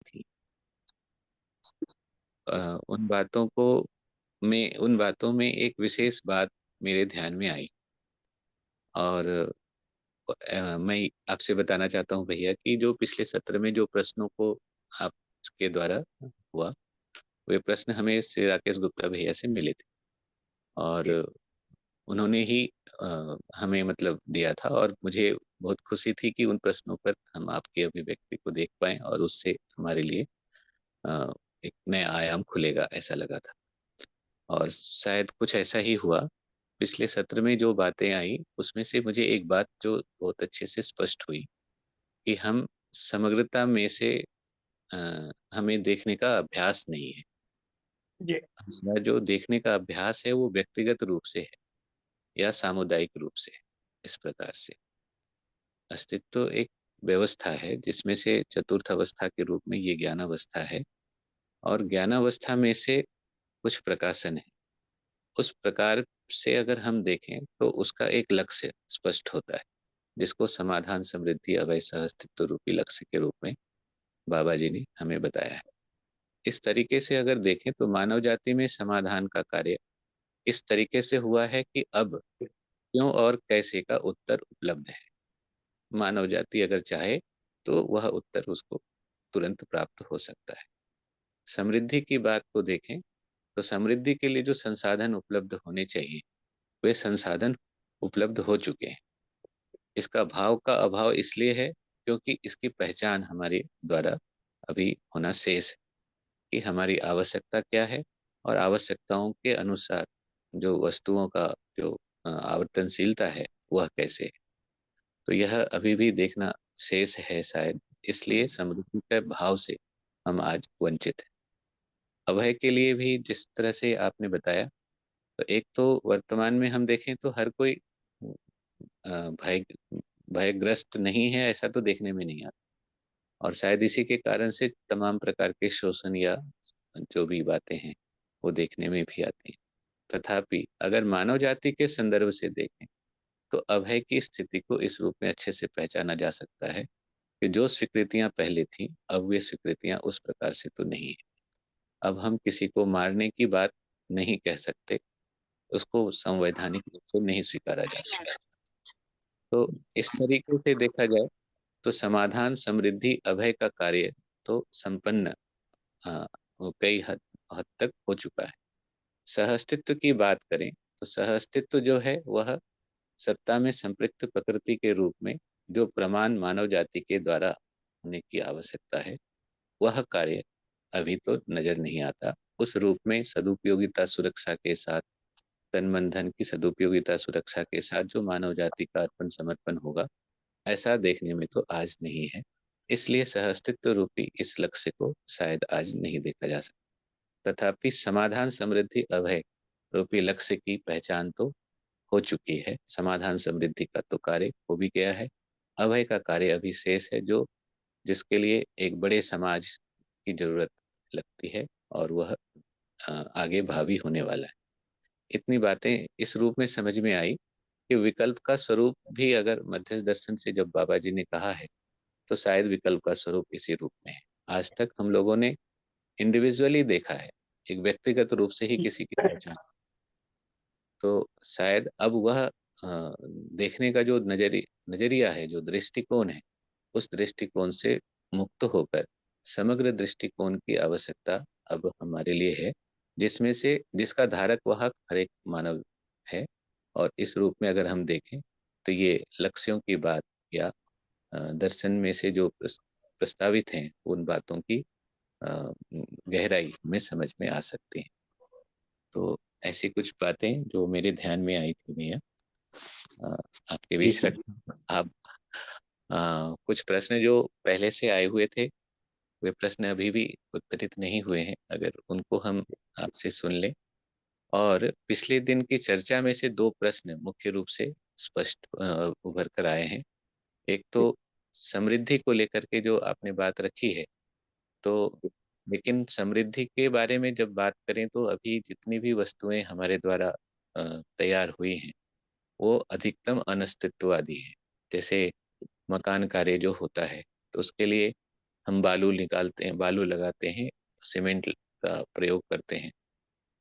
थी। उन बातों में एक विशेष बात मेरे ध्यान में आई। और मैं आपसे बताना चाहता हूँ भैया कि जो पिछले सत्र में जो प्रश्नों को आपके द्वारा हुआ, वे प्रश्न हमें श्री राकेश गुप्ता भैया से मिले थे। और उन्होंने ही हमें मतलब दिया था, और मुझे बहुत खुशी थी कि उन प्रश्नों पर हम आपके अभिव्यक्ति को देख पाए और उससे हमारे लिए अ, एक नया आयाम खुलेगा, ऐसा लगा था। और शायद कुछ ऐसा ही हुआ। पिछले सत्र में जो बातें आई उसमें से मुझे एक बात जो बहुत अच्छे से स्पष्ट हुई कि हम समग्रता में से हमें देखने का अभ्यास नहीं है। जी। हमारा जो देखने का अभ्यास है वो व्यक्तिगत रूप से है या सामुदायिक रूप से है। इस प्रकार से अस्तित्व एक व्यवस्था है जिसमें से चतुर्थ अवस्था के रूप में ये ज्ञानावस्था है। और ज्ञानावस्था में से कुछ प्रकाशन है। उस प्रकार से अगर हम देखें तो उसका एक लक्ष्य स्पष्ट होता है, जिसको समाधान समृद्धि अभय सह अस्तित्व रूपी लक्ष्य के रूप में बाबा जी ने हमें बताया है। इस तरीके से अगर देखें तो मानव जाति में समाधान का कार्य इस तरीके से हुआ है कि अब क्यों और कैसे का उत्तर उपलब्ध है। मानव जाति अगर चाहे तो वह उत्तर उसको तुरंत प्राप्त हो सकता है। समृद्धि की बात को देखें तो समृद्धि के लिए जो संसाधन उपलब्ध होने चाहिए वे संसाधन उपलब्ध हो चुके हैं। इसका भाव का अभाव इसलिए है क्योंकि इसकी पहचान हमारे द्वारा अभी होना शेष है कि हमारी आवश्यकता क्या है और आवश्यकताओं के अनुसार जो वस्तुओं का जो आवर्तनशीलता है वह कैसे है। तो यह अभी भी देखना शेष है शायद, इसलिए समृद्धि के भाव से हम आज वंचित हैं। अभय के लिए भी जिस तरह से आपने बताया, तो एक तो वर्तमान में हम देखें तो हर कोई भय भयग्रस्त नहीं है, ऐसा तो देखने में नहीं आता। और शायद इसी के कारण से तमाम प्रकार के शोषण या जो भी बातें हैं वो देखने में भी आती हैं। तथापि अगर मानव जाति के संदर्भ से देखें तो अभय की स्थिति को इस रूप में अच्छे से पहचाना जा सकता है कि जो स्वीकृतियां पहले थी अब वे स्वीकृतियां उस प्रकार से तो नहीं है। अब हम किसी को मारने की बात नहीं कह सकते, उसको संवैधानिक रूप से नहीं स्वीकारा जा सकता। तो इस तरीके से देखा जाए तो समाधान समृद्धि अभय का कार्य तो संपन्न वो कई हद तक हो चुका है। सहअस्तित्व की बात करें तो सहअस्तित्व जो है वह सत्ता में संपृक्त प्रकृति के रूप में जो प्रमाण मानव जाति के द्वारा होने की आवश्यकता है वह कार्य अभी तो नजर नहीं आता। उस रूप में सदुपयोगिता सुरक्षा के साथ, तन मन धन की सदुपयोगिता सुरक्षा के साथ जो मानव जाति का अर्पण समर्पण होगा, ऐसा देखने में तो आज नहीं है। इसलिए सहअस्तित्व रूपी इस लक्ष्य को शायद आज नहीं देखा जा सकता। तथापि समाधान समृद्धि अभय रूपी लक्ष्य की पहचान तो हो चुकी है। समाधान समृद्धि का तो कार्य हो भी गया है। अभय का कार्य अभी शेष है, जो जिसके लिए एक बड़े समाज की जरूरत लगती है और वह आगे भावी होने वाला है। इतनी बातें इस रूप में समझ में आई कि विकल्प का स्वरूप भी अगर मध्यस्थ दर्शन से जब बाबा जी ने कहा है तो शायद विकल्प का स्वरूप इसी रूप में है। आज तक हम लोगों ने इंडिविजुअली देखा है, एक व्यक्तिगत रूप से ही किसी की पहचान। तो शायद अब वह देखने का जो नजरिया है, जो दृष्टिकोण है, उस दृष्टिकोण से मुक्त होकर समग्र दृष्टिकोण की आवश्यकता अब हमारे लिए है, जिसमें से जिसका धारक वाहक हर एक मानव है। और इस रूप में अगर हम देखें तो ये लक्ष्यों की बात या दर्शन में से जो प्रस्तावित हैं उन बातों की गहराई में समझ में आ सकती हैं। तो ऐसी कुछ बातें जो मेरे ध्यान में आई थी भैया, अ, आपके जी बीच सर। रख। आप कुछ प्रश्न जो पहले से आए हुए थे वे प्रश्न अभी भी उत्तरित नहीं हुए हैं, अगर उनको हम आपसे सुन लें। और पिछले दिन की चर्चा में से दो प्रश्न मुख्य रूप से स्पष्ट उभर कर आए हैं। एक तो समृद्धि को लेकर के जो आपने बात रखी है, तो लेकिन समृद्धि के बारे में जब बात करें तो अभी जितनी भी वस्तुएं हमारे द्वारा तैयार हुई हैं वो अधिकतम अनस्तित्ववादी है। जैसे मकान कार्य जो होता है तो उसके लिए हम बालू निकालते हैं, बालू लगाते हैं, सीमेंट का प्रयोग करते हैं।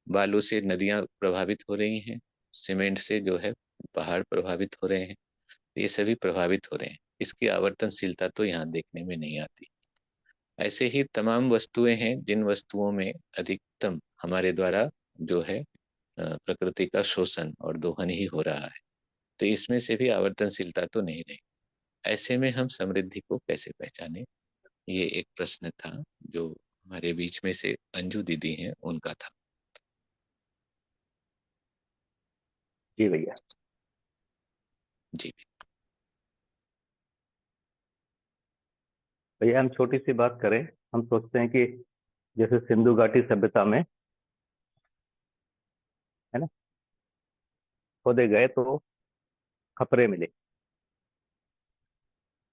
बालू से नदियाँ प्रभावित हो रही हैं, सीमेंट से जो है पहाड़ प्रभावित हो रहे हैं, ये सभी प्रभावित हो रहे हैं। इसकी आवर्तनशीलता तो यहाँ देखने में नहीं आती। ऐसे ही तमाम वस्तुएं हैं जिन वस्तुओं में अधिकतम हमारे द्वारा जो है प्रकृति का शोषण और दोहन ही हो रहा है, तो इसमें से भी आवर्तनशीलता तो नहीं रही। ऐसे में हम समृद्धि को कैसे पहचाने, ये एक प्रश्न था जो हमारे बीच में से अंजू दीदी हैं उनका था। जी भैया। जी भैया हम छोटी सी बात करें, हम सोचते हैं कि जैसे सिंधु घाटी सभ्यता में, है ना, खोदे गए तो खपरे मिले,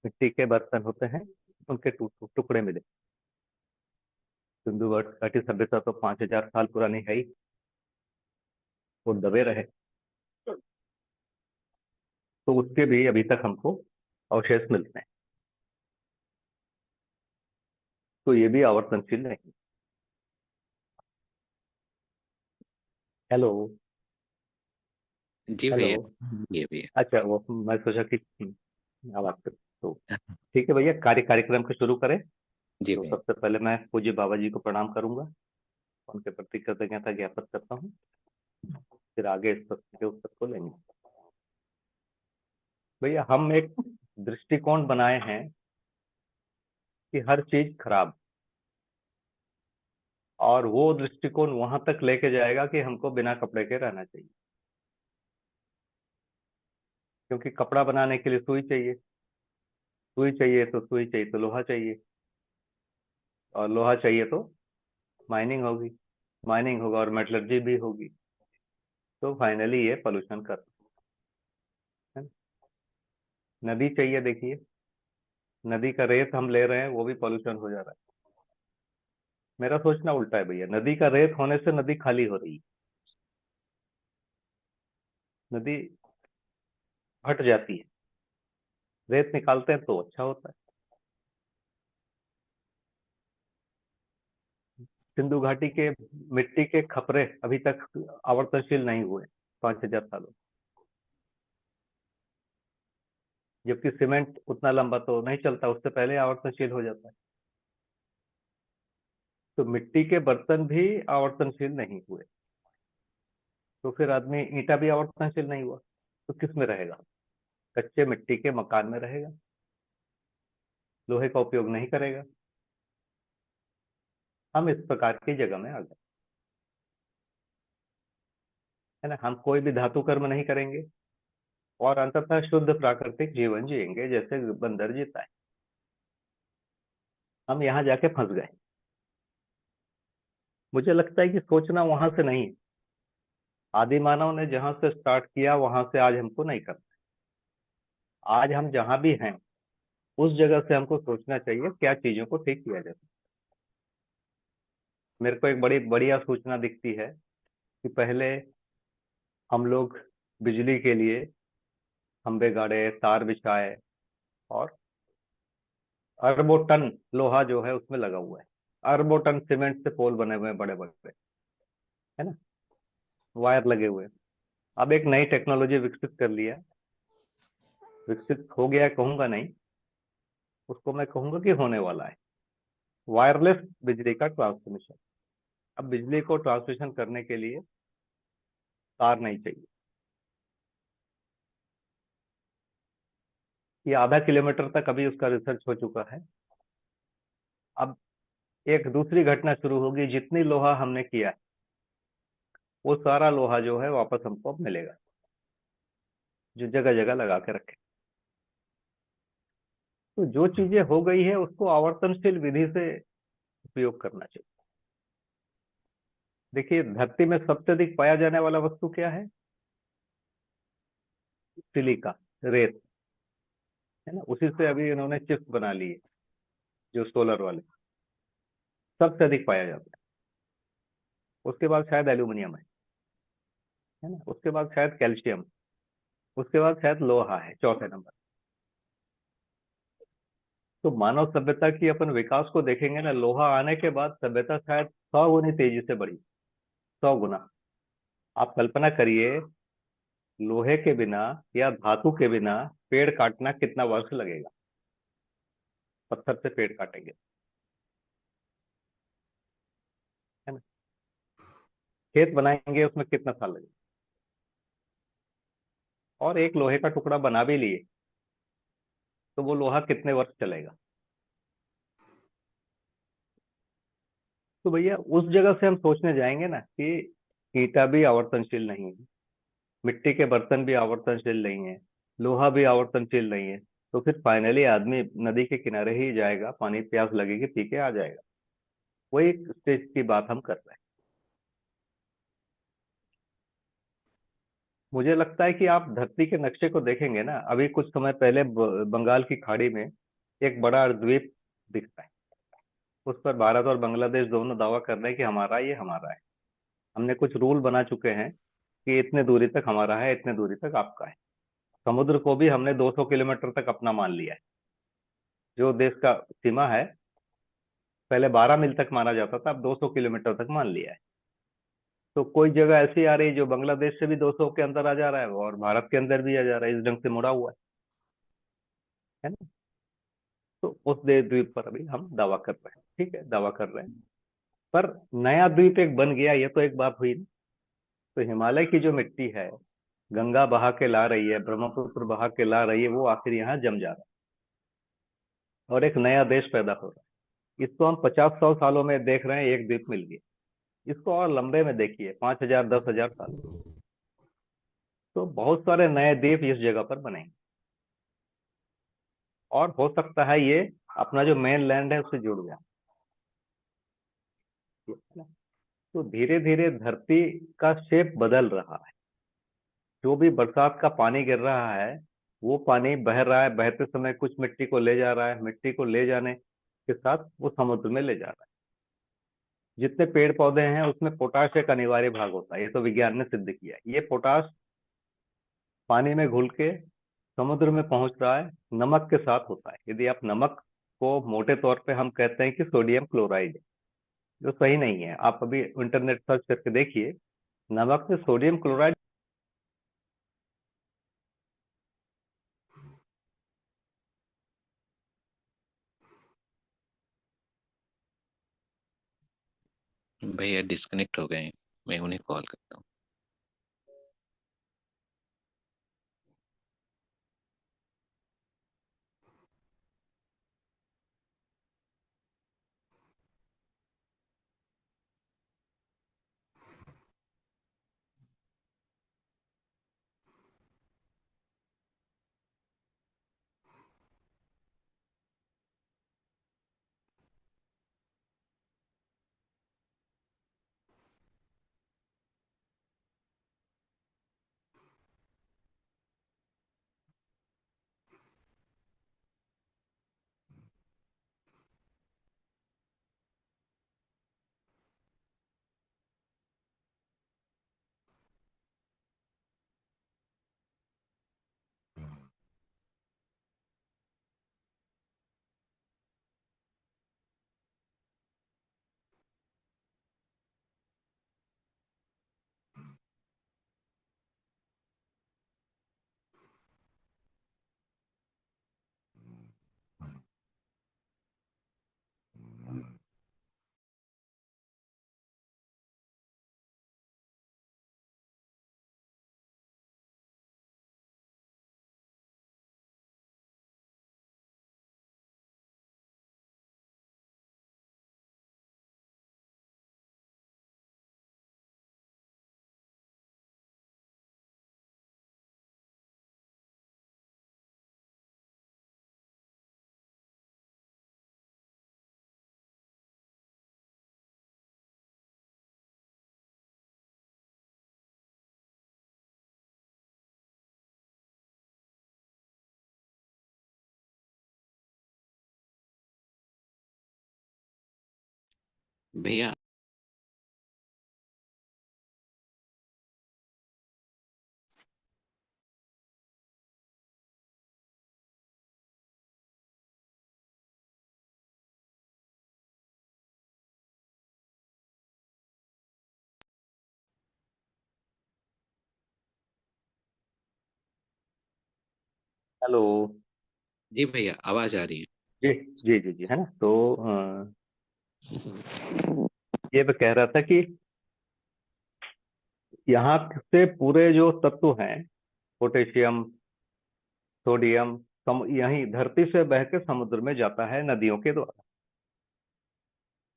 मिट्टी के बर्तन होते हैं, उनके टुकड़े मिले। सिंधु घाटी सभ्यता तो 5,000 साल पुरानी है ही, वो दबे रहे, तो उसके भी अभी तक हमको अवशेष मिलते हैं। तो ये भी आवर्तनशील नहीं। हेलो। जी हेलो। भैया। ये भैया। अच्छा, वो मैं सोचा कि आवाज तो ठीक है भैया, कार्यक्रम को शुरू करें। जी तो भैया। सबसे पहले मैं पूज्य बाबा जी को प्रणाम करूंगा, उनके प्रति कृतज्ञता ज्ञापित करता हूँ, फिर आगे इस प्रश्न के उत्तर को लेंगे। भैया हम एक दृष्टिकोण बनाए हैं कि हर चीज खराब, और वो दृष्टिकोण वहां तक लेके जाएगा कि हमको बिना कपड़े के रहना चाहिए, क्योंकि कपड़ा बनाने के लिए सुई चाहिए, सुई चाहिए तो सुई चाहिए तो लोहा चाहिए, और लोहा चाहिए तो माइनिंग होगी, माइनिंग होगा और मेटलर्जी भी होगी, तो फाइनली ये पोल्यूशन कर, है ना? नदी चाहिए, देखिए नदी का रेत हम ले रहे हैं, वो भी पोल्यूशन हो जा रहा है। मेरा सोचना उल्टा है भैया, नदी का रेत होने से नदी खाली हो रही है, नदी हट जाती है, रेत निकालते हैं तो अच्छा होता है। सिंधु घाटी के मिट्टी के खपरे अभी तक आवर्तनशील नहीं हुए 5,000 सालों, जबकि सीमेंट उतना लंबा तो नहीं चलता, उससे पहले आवर्तनशील हो जाता है। तो मिट्टी के बर्तन भी आवर्तनशील नहीं हुए, तो फिर आदमी, ईंटा भी आवर्तनशील नहीं हुआ, तो किस में रहेगा? कच्चे मिट्टी के मकान में रहेगा, लोहे का उपयोग नहीं करेगा। हम इस प्रकार की जगह में आ गए, है ना, हम कोई भी धातु कर्म नहीं करेंगे, और अंततः शुद्ध प्राकृतिक जीवन जिएंगे जैसे बंदर जीता है। हम यहाँ जाके फंस गए। मुझे लगता है कि सोचना वहां से नहीं है, आदि मानव ने जहां से स्टार्ट किया वहां से आज हमको नहीं करना। आज हम जहां भी हैं उस जगह से हमको सोचना चाहिए क्या चीजों को ठीक किया जाए। मेरे को एक बड़ी बढ़िया सूचना दिखती है कि पहले हम लोग बिजली के लिए खंबे गाड़े, तार बिछाए, और अरबों टन लोहा जो है उसमें लगा हुआ है, अरबों टन सीमेंट से पोल बने हुए हैं बड़े बड़े, है ना, वायर लगे हुए हैं। अब एक नई टेक्नोलॉजी विकसित कर लिया, विकसित हो गया कहूंगा नहीं, उसको मैं कहूंगा कि होने वाला है, वायरलेस बिजली का ट्रांसमिशन। अब बिजली को ट्रांसमिशन करने के लिए तार नहीं चाहिए, ये आधा किलोमीटर तक अभी उसका रिसर्च हो चुका है। अब एक दूसरी घटना शुरू होगी, जितनी लोहा हमने किया है वो सारा लोहा जो है वापस हमको अब मिलेगा, जो जगह जगह लगा के रखे। तो जो चीजें हो गई है उसको आवर्तनशील विधि से उपयोग करना चाहिए। देखिए धरती में सबसे अधिक पाया जाने वाला वस्तु क्या है? सिलिका, रेत, है ना, उसी से अभी इन्होंने चिप्स बना लिए, जो सोलर वाले, सबसे अधिक पाया जाता है। उसके बाद शायद एल्यूमिनियम है ना, उसके बाद शायद कैल्शियम, उसके बाद शायद लोहा है चौथे नंबर। तो मानव सभ्यता की अपन विकास को देखेंगे ना, लोहा आने के बाद सभ्यता शायद 100 गुनी तेजी से बढ़ी। 100 गुना। आप कल्पना करिए, लोहे के बिना या धातु के बिना पेड़ काटना कितना वर्ष लगेगा। पत्थर से पेड़ काटेंगे, है ना। खेत बनाएंगे, उसमें कितना साल लगेगा। और एक लोहे का टुकड़ा बना भी लिए तो वो लोहा कितने वर्ष चलेगा। तो भैया उस जगह से हम सोचने जाएंगे ना कि ईंटा भी आवर्तनशील नहीं है, मिट्टी के बर्तन भी आवर्तनशील नहीं है, लोहा भी आवर्तनशील नहीं है, तो फिर फाइनली आदमी नदी के किनारे ही जाएगा, पानी प्यास लगेगी, पी के आ जाएगा। वही स्टेज की बात हम कर रहे हैं। मुझे लगता है कि आप धरती के नक्शे को देखेंगे ना, अभी कुछ समय पहले बंगाल की खाड़ी में एक बड़ा द्वीप दिखता है। उस पर भारत और बांग्लादेश दोनों दावा कर रहे हैं कि हमारा, ये हमारा है। हमने कुछ रूल बना चुके हैं कि इतने दूरी तक हमारा है, इतने दूरी तक आपका है। समुद्र को भी हमने 200 किलोमीटर तक अपना मान लिया है। जो देश का सीमा है, पहले 12 मील तक माना जाता था, अब 200 किलोमीटर तक मान लिया है। तो कोई जगह ऐसी आ रही है जो बांग्लादेश से भी 200 के अंदर आ जा रहा है और भारत के अंदर भी आ जा रहा है, इस ढंग से मुड़ा हुआ है ना। तो उस देश द्वीप पर अभी हम दावा कर रहे हैं, ठीक है, दावा कर रहे हैं। पर नया द्वीप एक बन गया, ये तो एक बात हुई ना। तो हिमालय की जो मिट्टी है, गंगा बहा के ला रही है, ब्रह्मपुत्र बहा के ला रही है, वो आखिर यहाँ जम जा रहा है और एक नया देश पैदा हो रहा है। इसको हम 50-100 सालों में देख रहे हैं, एक द्वीप मिल गया। इसको और लंबे में देखिए, 5,000 10,000 साल। तो बहुत सारे नए द्वीप इस जगह पर बनेंगे और हो सकता है ये अपना जो मेन लैंड है उससे जुड़ जाए। तो धीरे धीरे धरती का शेप बदल रहा है। जो भी बरसात का पानी गिर रहा है, वो पानी बह रहा है, बहते समय कुछ मिट्टी को ले जा रहा है, मिट्टी को ले जाने के साथ वो समुद्र में ले जा रहा है। जितने पेड़ पौधे हैं उसमें पोटाश एक अनिवार्य भाग होता है, ये तो विज्ञान ने सिद्ध किया है। ये पोटाश पानी में घुल के समुद्र में पहुंच रहा है, नमक के साथ होता है। यदि आप नमक को मोटे तौर पे हम कहते हैं कि सोडियम क्लोराइड, जो सही नहीं है। आप अभी इंटरनेट सर्च करके देखिए, नमक में सोडियम क्लोराइड। भैया डिस्कनेक्ट हो गए, मैं उन्हें कॉल करता हूँ। भैया हेलो। जी भैया, आवाज आ रही है। जी जी जी जी, है ना। तो ये मैं कह रहा था कि यहाँ से पूरे जो तत्व हैं, पोटेशियम, सोडियम, यहीं धरती से बह के समुद्र में जाता है नदियों के द्वारा।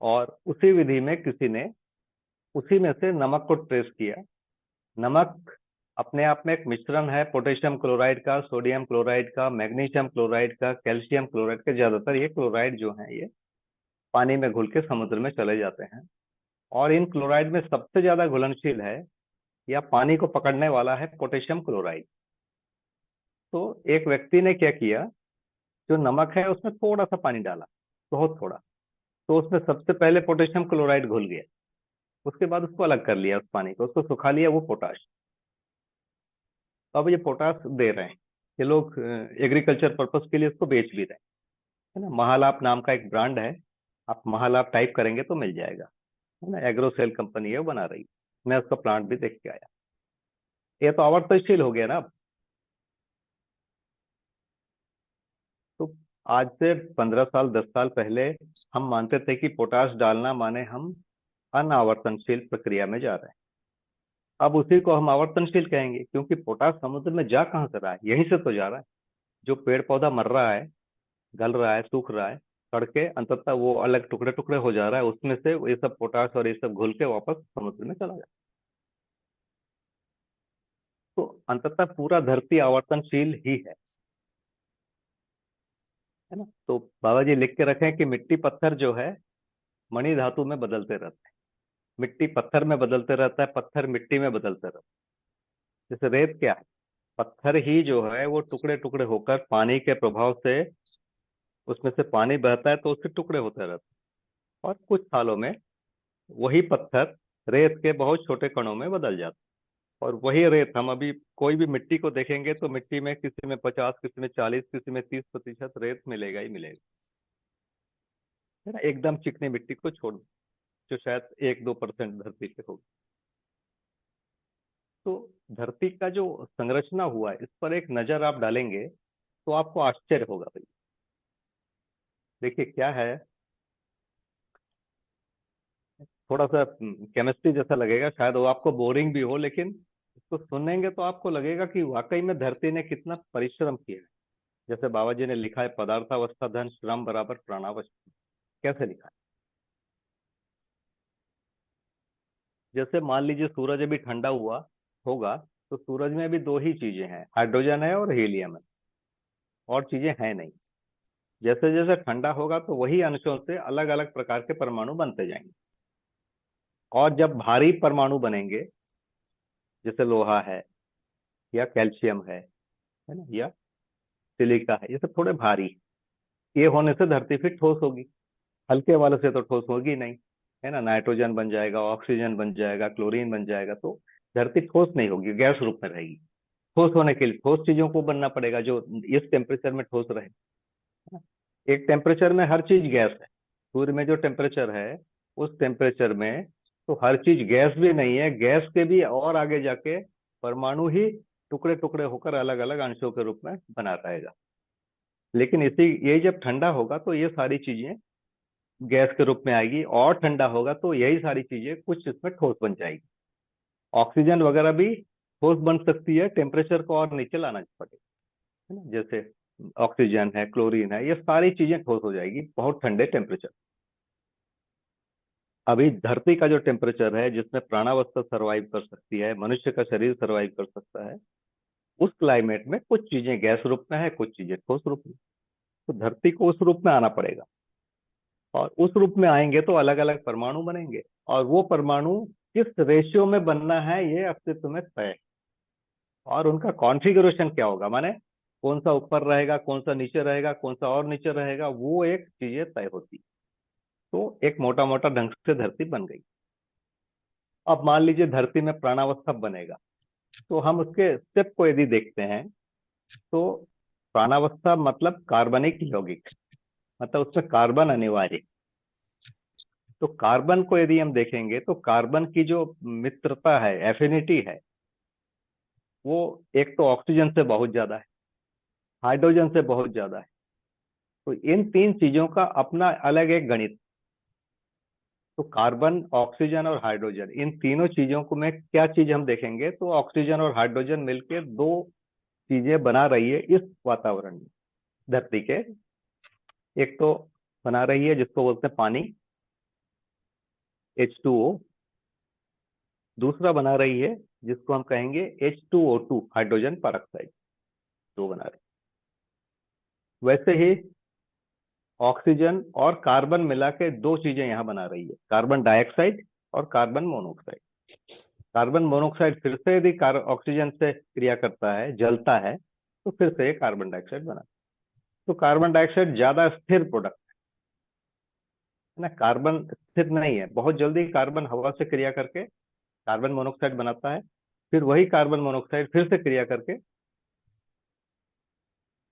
और उसी विधि में किसी ने उसी में से नमक को ट्रेस किया। नमक अपने आप में एक मिश्रण है पोटेशियम क्लोराइड का, सोडियम क्लोराइड का, मैग्नीशियम क्लोराइड का, कैल्शियम क्लोराइड का। ज्यादातर ये क्लोराइड जो है ये पानी में घुल के समुद्र में चले जाते हैं। और इन क्लोराइड में सबसे ज्यादा घुलनशील है या पानी को पकड़ने वाला है पोटेशियम क्लोराइड। तो एक व्यक्ति ने क्या किया, जो नमक है उसमें थोड़ा सा पानी डाला, बहुत थोड़ा। तो उसमें सबसे पहले पोटेशियम क्लोराइड घुल गया। उसके बाद उसको अलग कर लिया, उस पानी को उसको सुखा लिया, वो पोटाश। तो अब ये पोटाश दे रहे हैं ये लोग, एग्रीकल्चर पर्पस के लिए इसको बेच भी रहे हैं, है ना। महालाप नाम का एक ब्रांड है, आप महालाप टाइप करेंगे तो मिल जाएगा, है ना। एग्रोसेल कंपनी है वो बना रही है। मैं उसका प्लांट भी देख के आया। ये तो आवर्तनशील हो गया ना अब। तो आज से 15 साल 10 साल पहले हम मानते थे कि पोटाश डालना माने हम अनावर्तनशील प्रक्रिया में जा रहे हैं। अब उसी को हम आवर्तनशील कहेंगे, क्योंकि पोटाश समुद्र में जा कहाँ से रहा है, यहीं से तो जा रहा है। जो पेड़ पौधा मर रहा है, गल रहा है, सूख रहा है, सड़ के अंततः वो अलग टुकड़े टुकड़े हो जा रहा है, उसमें से ये सब पोटाश और ये सब घुल के वापस समुद्र में चला जाता है। तो अंततः पूरा धरती आवर्तनशील ही है ना। तो बाबा जी लिख के रखें कि मिट्टी पत्थर जो है मणि धातु में बदलते रहते हैं। मिट्टी पत्थर में बदलते रहता है, पत्थर मिट्टी में बदलते रहता है। जैसे रेत क्या है, पत्थर ही जो है वो टुकड़े टुकड़े होकर पानी के प्रभाव से, उसमें से पानी बहता है तो उसके टुकड़े होते रहते हैं। और कुछ सालों में वही पत्थर रेत के बहुत छोटे कणों में बदल जाता है। और वही रेत हम अभी कोई भी मिट्टी को देखेंगे तो मिट्टी में किसी में 50, किसी में 40, किसी में 30% रेत मिलेगा ही मिलेगा, है ना। एकदम चिकनी मिट्टी को छोड़ दो, जो शायद 1-2% धरती पे होगी। तो धरती का जो संरचना हुआ है इस पर एक नजर आप डालेंगे तो आपको आश्चर्य होगा भाई। देखिए क्या है, थोड़ा सा केमिस्ट्री जैसा लगेगा, शायद वो आपको बोरिंग भी हो, लेकिन इसको सुनेंगे तो आपको लगेगा कि वाकई में धरती ने कितना परिश्रम किया है। जैसे बाबा जी ने लिखा है, पदार्थावस्था धन श्रम बराबर प्राणावस्था। कैसे लिखा है, जैसे मान लीजिए सूरज अभी ठंडा हुआ होगा, तो सूरज में अभी दो ही चीजें हैं, हाइड्रोजन है और हीलियम है, और चीजें हैं नहीं। जैसे जैसे ठंडा होगा तो वही अंशों से अलग अलग प्रकार के परमाणु बनते जाएंगे। और जब भारी परमाणु बनेंगे, जैसे लोहा है या कैल्शियम है ना, या सिलिका है, ये सब थोड़े भारी हैं। ये होने से धरती फिर ठोस होगी, हल्के वाले से तो ठोस होगी नहीं, है ना। नाइट्रोजन बन जाएगा, ऑक्सीजन बन जाएगा, क्लोरीन बन जाएगा, तो धरती ठोस नहीं होगी, गैस रूप में रहेगी। ठोस होने के लिए ठोस चीजों को बनना पड़ेगा जो इस टेम्परेचर में ठोस रहे, है ना। एक टेम्परेचर में हर चीज गैस है। सूर्य में जो टेम्परेचर है उस टेम्परेचर में तो हर चीज गैस भी नहीं है, गैस के भी और आगे जाके परमाणु ही टुकड़े टुकड़े होकर अलग अलग अंशों के रूप में बना रहेगा। लेकिन इसी ये जब ठंडा होगा तो ये सारी चीजें गैस के रूप में आएगी, और ठंडा होगा तो यही सारी चीजें कुछ इसमें ठोस बन जाएगी। ऑक्सीजन वगैरह भी ठोस बन सकती है, टेम्परेचर को और नीचे लाना पड़ेगा, है ना। जैसे ऑक्सीजन है, क्लोरीन है, ये सारी चीजें ठोस हो जाएगी बहुत ठंडे टेम्परेचर। अभी धरती का जो टेम्परेचर है जिसमें प्राणावस्था सरवाइव कर सकती है, मनुष्य का शरीर सरवाइव कर सकता है, उस क्लाइमेट में कुछ चीजें गैस रूप में है, कुछ चीजें ठोस रूप में। तो धरती को उस रूप में आना पड़ेगा, और उस रूप में आएंगे तो अलग अलग परमाणु बनेंगे। और वो परमाणु किस रेशियो में बनना है ये अस्तित्व में तय है। और उनका कॉन्फ़िगरेशन क्या होगा, माने कौन सा ऊपर रहेगा, कौन सा नीचे रहेगा, कौन सा और नीचे रहेगा, वो एक चीजें तय होती। तो एक मोटा मोटा ढंग से धरती बन गई। अब मान लीजिए धरती में प्राणावस्था बनेगा, तो हम उसके स्टेप को यदि देखते हैं तो प्राणावस्था मतलब कार्बनिक यौगिक, मतलब उसमें कार्बन अनिवार्य। तो कार्बन को यदि हम देखेंगे तो कार्बन की जो मित्रता है, एफिनिटी है, वो एक तो ऑक्सीजन से बहुत ज्यादा है, हाइड्रोजन से बहुत ज्यादा है। तो इन तीन चीजों का अपना अलग एक गणित। तो कार्बन, ऑक्सीजन और हाइड्रोजन, इन तीनों चीजों को में क्या चीज हम देखेंगे, तो ऑक्सीजन और हाइड्रोजन मिलकर दो चीजें बना रही है इस वातावरण में, धरती के। एक तो बना रही है जिसको बोलते हैं पानी, H2O। दूसरा बना रही है जिसको हम कहेंगे H2O2, हाइड्रोजन परऑक्साइड, दो बना रही। वैसे ही ऑक्सीजन और कार्बन मिला के दो चीजें यहां बना रही है, कार्बन डाइऑक्साइड और कार्बन मोनोऑक्साइड। कार्बन मोनोऑक्साइड फिर से यदि ऑक्सीजन से क्रिया करता है, जलता है, तो फिर से कार्बन डाइऑक्साइड बना। तो कार्बन डाइऑक्साइड ज्यादा स्थिर प्रोडक्ट है ना, कार्बन स्थिर नहीं है। बहुत जल्दी कार्बन हवा से क्रिया करके कार्बन मोनोऑक्साइड बनाता है, फिर वही कार्बन मोनोऑक्साइड फिर से क्रिया करके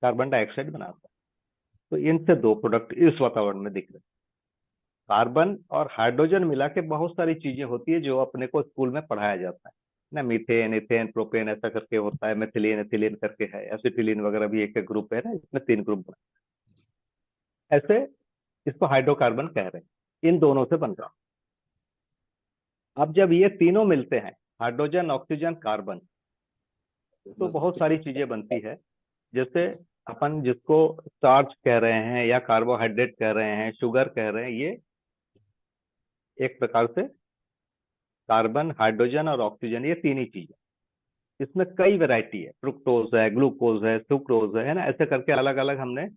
कार्बन डाइऑक्साइड बनाता है। तो इनसे दो प्रोडक्ट इस वातावरण में दिख रहे हैं। कार्बन और हाइड्रोजन मिला के बहुत सारी चीजें होती है जो अपने को स्कूल में पढ़ाया जाता है ना, मीथेन, इथेन, प्रोपेन, ऐसा करके होता है, मेथिलीन, एथिलीन करके है, एसिटिलीन वगैरह भी एक एक ग्रुप है ना, इसमें तीन ग्रुप बना, ऐसे इसको हाइड्रोकार्बन कह रहे हैं। इन दोनों से बन रहा। अब जब ये तीनों मिलते हैं, हाइड्रोजन, ऑक्सीजन, कार्बन, तो बहुत सारी चीजें बनती है। जैसे अपन जिसको स्टार्च कह रहे हैं या कार्बोहाइड्रेट कह रहे हैं, शुगर कह रहे हैं, ये एक प्रकार से कार्बन, हाइड्रोजन और ऑक्सीजन, ये तीन ही चीजें। इसमें कई वैरायटी है, फ्रुक्टोज है, ग्लूकोज है, सुक्रोज है ना, ऐसे करके अलग अलग हमने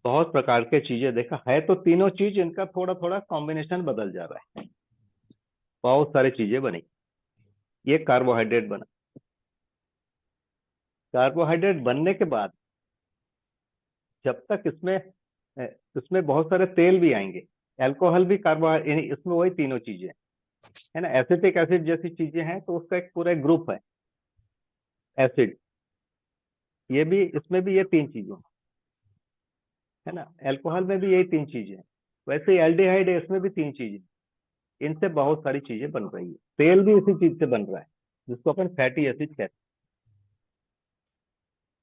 बहुत प्रकार के चीजें देखा है। तो तीनों चीज, इनका थोड़ा थोड़ा कॉम्बिनेशन बदल जा रहा है, बहुत सारी चीजें बनी। ये कार्बोहाइड्रेट बना। कार्बोहाइड्रेट बनने के बाद जब तक इसमें बहुत सारे तेल भी आएंगे, अल्कोहल भी कार्बोहाइड्रेट, इसमें वही तीनों चीजें है ना, एसिटिक एसिड जैसी चीजें हैं, तो उसका एक पूरा ग्रुप है एसिड। ये भी, इसमें भी ये तीन चीजें है ना, अल्कोहल में भी यही तीन चीजें हैं। वैसे ही एल्डिहाइड है, इसमें भी तीन चीजें। इनसे बहुत सारी चीजें बन रही है। तेल भी इसी चीज से बन रहा है जिसको अपन फैटी एसिड कहते हैं।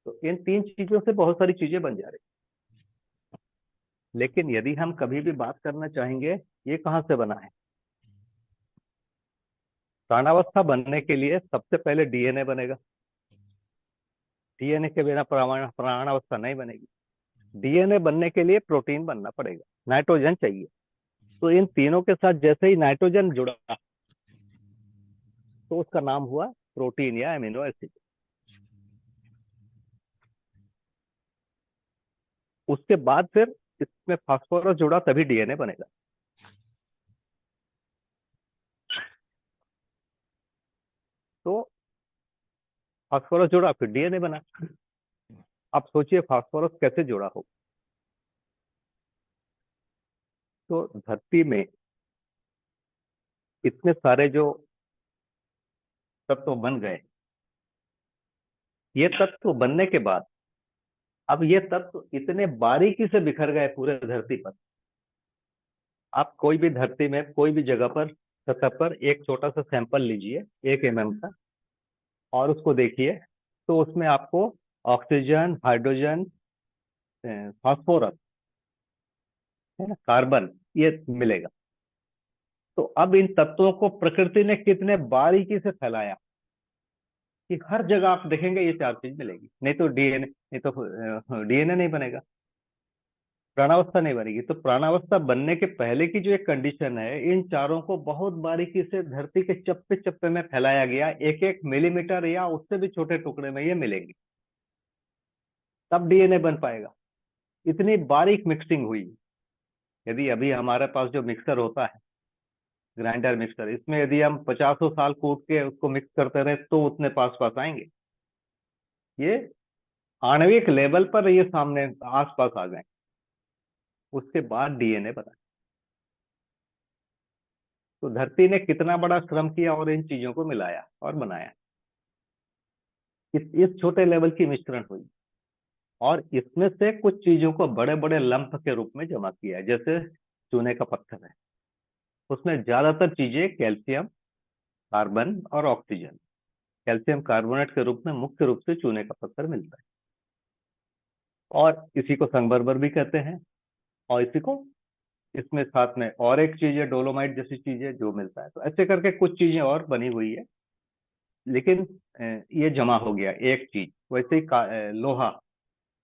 तो इन तीन चीजों से बहुत सारी चीजें बन जा रही। लेकिन यदि हम कभी भी बात करना चाहेंगे ये कहाँ से बना है, प्राणावस्था बनने के लिए सबसे पहले डीएनए बनेगा। डीएनए के बिना प्राणावस्था नहीं बनेगी। डीएनए बनने के लिए प्रोटीन बनना पड़ेगा, नाइट्रोजन चाहिए। तो इन तीनों के साथ जैसे ही नाइट्रोजन जुड़ा, तो उसका नाम हुआ प्रोटीन या एमिनो एसिड। उसके बाद फिर इसमें फास्फोरस जुड़ा, तभी डीएनए बनेगा। तो फास्फोरस जुड़ा, फिर डीएनए बना। अब सोचिए फास्फोरस कैसे जुड़ा हो। तो धरती में इतने सारे जो तत्व बन गए, ये तत्व बनने के बाद अब ये तत्व इतने बारीकी से बिखर गए पूरे धरती पर। आप कोई भी धरती में कोई भी जगह पर, सतह पर एक छोटा सा सैंपल लीजिए, 1 mm का, और उसको देखिए, तो उसमें आपको ऑक्सीजन, हाइड्रोजन, फास्फोरस है ना, कार्बन, ये मिलेगा। तो अब इन तत्वों को प्रकृति ने कितने बारीकी से फैलाया कि हर जगह आप देखेंगे ये चार चीज मिलेगी, नहीं तो डीएनए, नहीं तो डीएनए नहीं बनेगा, प्राणावस्था नहीं बनेगी। तो प्राणावस्था बनने के पहले की जो एक कंडीशन है, इन चारों को बहुत बारीकी से धरती के चप्पे चप्पे में फैलाया गया, एक एक मिलीमीटर या उससे भी छोटे टुकड़े में ये मिलेंगे, तब डीएनए बन पाएगा। इतनी बारीक मिक्सिंग हुई। यदि अभी हमारे पास जो मिक्सर होता है, ग्राइंडर मिक्सर, इसमें यदि हम 50 साल कूट के उसको मिक्स करते रहे तो उतने पास पास आएंगे। ये आणविक लेवल पर ये सामने आस पास आ गए। उसके बाद डीएनए बना। तो धरती ने कितना बड़ा श्रम किया और इन चीजों को मिलाया और बनाया। इस छोटे लेवल की मिश्रण हुई, और इसमें से कुछ चीजों को बड़े बड़े लंप के रूप में जमा किया है, जैसे चूने का पत्थर है। उसमें ज्यादातर चीजें कैल्शियम, कार्बन और ऑक्सीजन, कैल्शियम कार्बोनेट के रूप में मुख्य रूप से चूने का पत्थर मिलता है। और इसी को संगमरमर भी कहते हैं। और इसी को, इसमें साथ में और एक चीज है डोलोमाइट जैसी चीज है जो मिलता है। तो ऐसे करके कुछ चीजें और बनी हुई है, लेकिन ये जमा हो गया एक चीज। वैसे ही लोहा,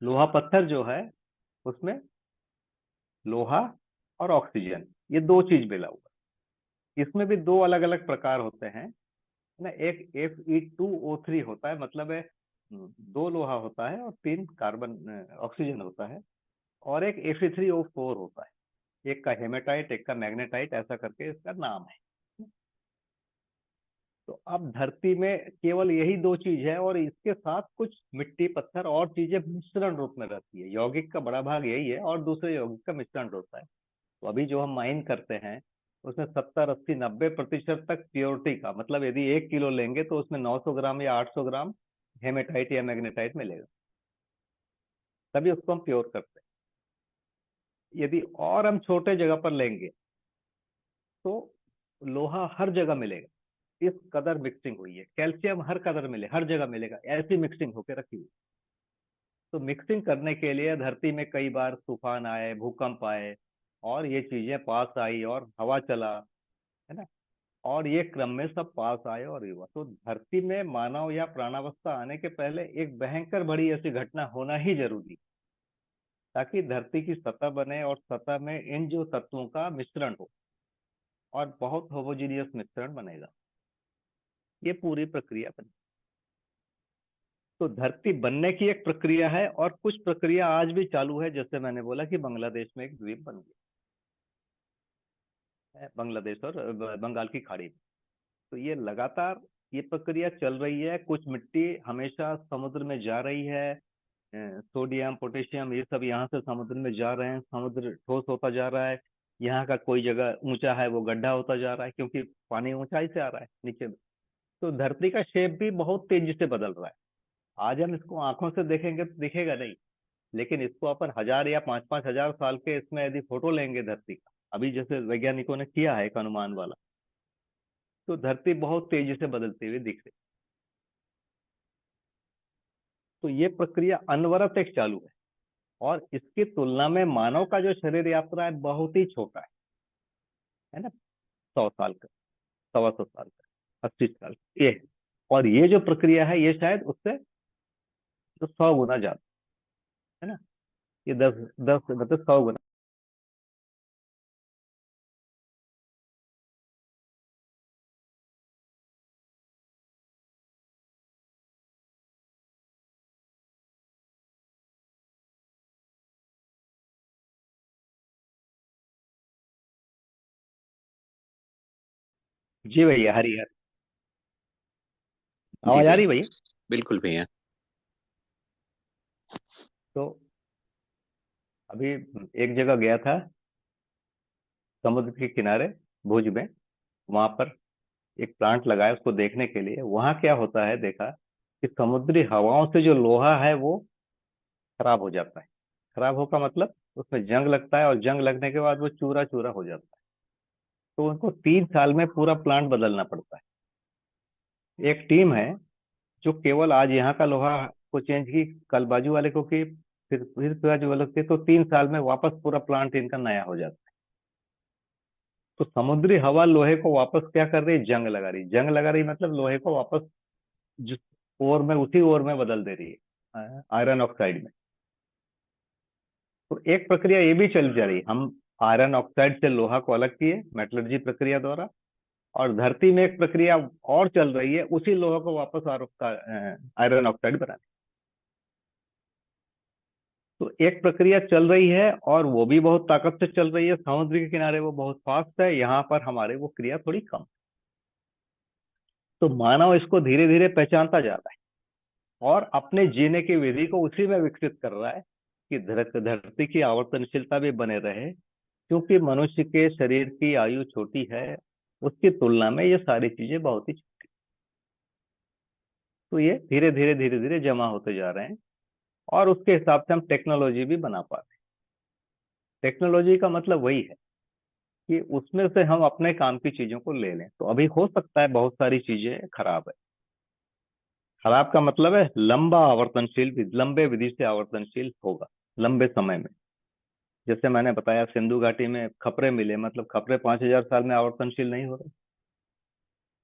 लोहा पत्थर जो है उसमें लोहा और ऑक्सीजन, ये दो चीज मिला हुआ है। इसमें भी दो अलग अलग प्रकार होते हैं ना। एक Fe2O3 होता है, मतलब है दो लोहा होता है और तीन कार्बन ऑक्सीजन होता है। और एक Fe3O4 होता है, एक का हेमेटाइट एक का मैग्नेटाइट, ऐसा करके इसका नाम है। तो अब धरती में केवल यही दो चीज है, और इसके साथ कुछ मिट्टी पत्थर और चीजें मिश्रण रूप में रहती है। यौगिक का बड़ा भाग यही है और दूसरे यौगिक का मिश्रण होता है। तो अभी जो हम माइन करते हैं उसमें 70 80 90% तक प्योरिटी का, मतलब यदि 1 किलो लेंगे तो उसमें 900 ग्राम या 800 ग्राम हेमेटाइट या मैग्नेटाइट मिलेगा, तभी उसको हम प्योर करते हैं। यदि और हम छोटे जगह पर लेंगे तो लोहा हर जगह मिलेगा, इस कदर मिक्सिंग हुई है। कैल्शियम हर कदर मिले, हर जगह मिलेगा, ऐसी मिक्सिंग होकर रखी हुई। तो मिक्सिंग करने के लिए धरती में कई बार तूफान आए, भूकंप आए, और ये चीजें पास आई और हवा चला, है ना। और ये क्रम में सब पास आए और हुआ। तो धरती में मानव या प्राणावस्था आने के पहले एक भयंकर बड़ी ऐसी घटना होना ही जरूरी, ताकि धरती की सतह बने और सतह में इन जो तत्वों का मिश्रण हो और बहुत होमोजीनियस मिश्रण बनेगा। ये पूरी प्रक्रिया बनी। तो धरती बनने की एक प्रक्रिया है, और कुछ प्रक्रिया आज भी चालू है। जैसे मैंने बोला कि बांग्लादेश में एक द्वीप बन गया है, बांग्लादेश और बंगाल की खाड़ी में। तो ये लगातार ये प्रक्रिया चल रही है। कुछ मिट्टी हमेशा समुद्र में जा रही है, सोडियम पोटेशियम ये सब यहाँ से समुद्र में जा रहे हैं, समुद्र ठोस होता जा रहा है। यहाँ का कोई जगह ऊंचा है वो गड्ढा होता जा रहा है, क्योंकि पानी ऊंचाई से आ रहा है नीचे में। तो धरती का शेप भी बहुत तेजी से बदल रहा है। आज हम इसको आंखों से देखेंगे तो दिखेगा नहीं, लेकिन इसको अपन 1000 या 5 5 हजार साल के इसमें यदि फोटो लेंगे धरती का, अभी जैसे वैज्ञानिकों ने किया है एक अनुमान वाला, तो धरती बहुत तेजी से बदलती हुई दिख रही। तो ये प्रक्रिया अनवरत एक चालू है, और इसकी तुलना में मानव का जो शरीर यात्रा है बहुत ही छोटा है ना। 100 साल का, 125 साल का, 80 साल का, ये। और ये जो प्रक्रिया है ये शायद उससे तो 100 गुना ज्यादा है ना। ये 10 10 मतलब 100 गुना। जी भैया, हरी हर जी आवाज आ भैया, रही भैया? बिल्कुल भैया। तो अभी एक जगह गया था समुद्र के किनारे, भुज में। वहां पर एक प्लांट लगाया उसको देखने के लिए। वहां क्या होता है देखा कि समुद्री हवाओं से जो लोहा है वो खराब हो जाता है। खराब हो का मतलब उसमें जंग लगता है, और जंग लगने के बाद वो चूरा चूरा हो जाता है। तो उनको 3 साल में पूरा प्लांट बदलना पड़ता है। एक टीम है जो केवल आज यहाँ का लोहा को चेंज की, कल बाजू वाले को की, फिर बाजू वाले को की, तो 3 साल में वापस पूरा प्लांट इनका नया हो जाता है। तो समुद्री हवा लोहे को वापस क्या कर रही है, जंग लगा रही। जंग लगा रही मतलब लोहे को वापस जिस ओर में, उसी ओर में बदल दे रही है, आयरन ऑक्साइड में। तो एक प्रक्रिया ये भी चल जा रही, हम आयरन ऑक्साइड से लोहा को अलग किए मेटलर्जी प्रक्रिया द्वारा, और धरती में एक प्रक्रिया और चल रही है, उसी लोहा को वापस आयरन ऑक्साइड बनाने। तो एक प्रक्रिया चल रही है, और वो भी बहुत ताकत से चल रही है। समुद्र के किनारे वो बहुत फास्ट है, यहाँ पर हमारे वो क्रिया थोड़ी कम। तो मानव इसको धीरे धीरे पहचानता जा रहा है, और अपने जीने की विधि को उसी में विकसित कर रहा है कि धरती की आवर्तनशीलता भी बने रहे। क्योंकि मनुष्य के शरीर की आयु छोटी है, उसकी तुलना में ये सारी चीजें बहुत ही छोटी। तो ये धीरे धीरे धीरे धीरे जमा होते जा रहे हैं, और उसके हिसाब से हम टेक्नोलॉजी भी बना पा रहे हैं। टेक्नोलॉजी का मतलब वही है कि उसमें से हम अपने काम की चीजों को ले लें। तो अभी हो सकता है बहुत सारी चीजें खराब है। खराब का मतलब है लंबा आवर्तनशील, लंबे विधि से आवर्तनशील होगा। लंबे समय में। जैसे मैंने बताया, सिंधु घाटी में खपरे मिले, मतलब खपरे 5,000 साल में आवर्तनशील नहीं हो रहे,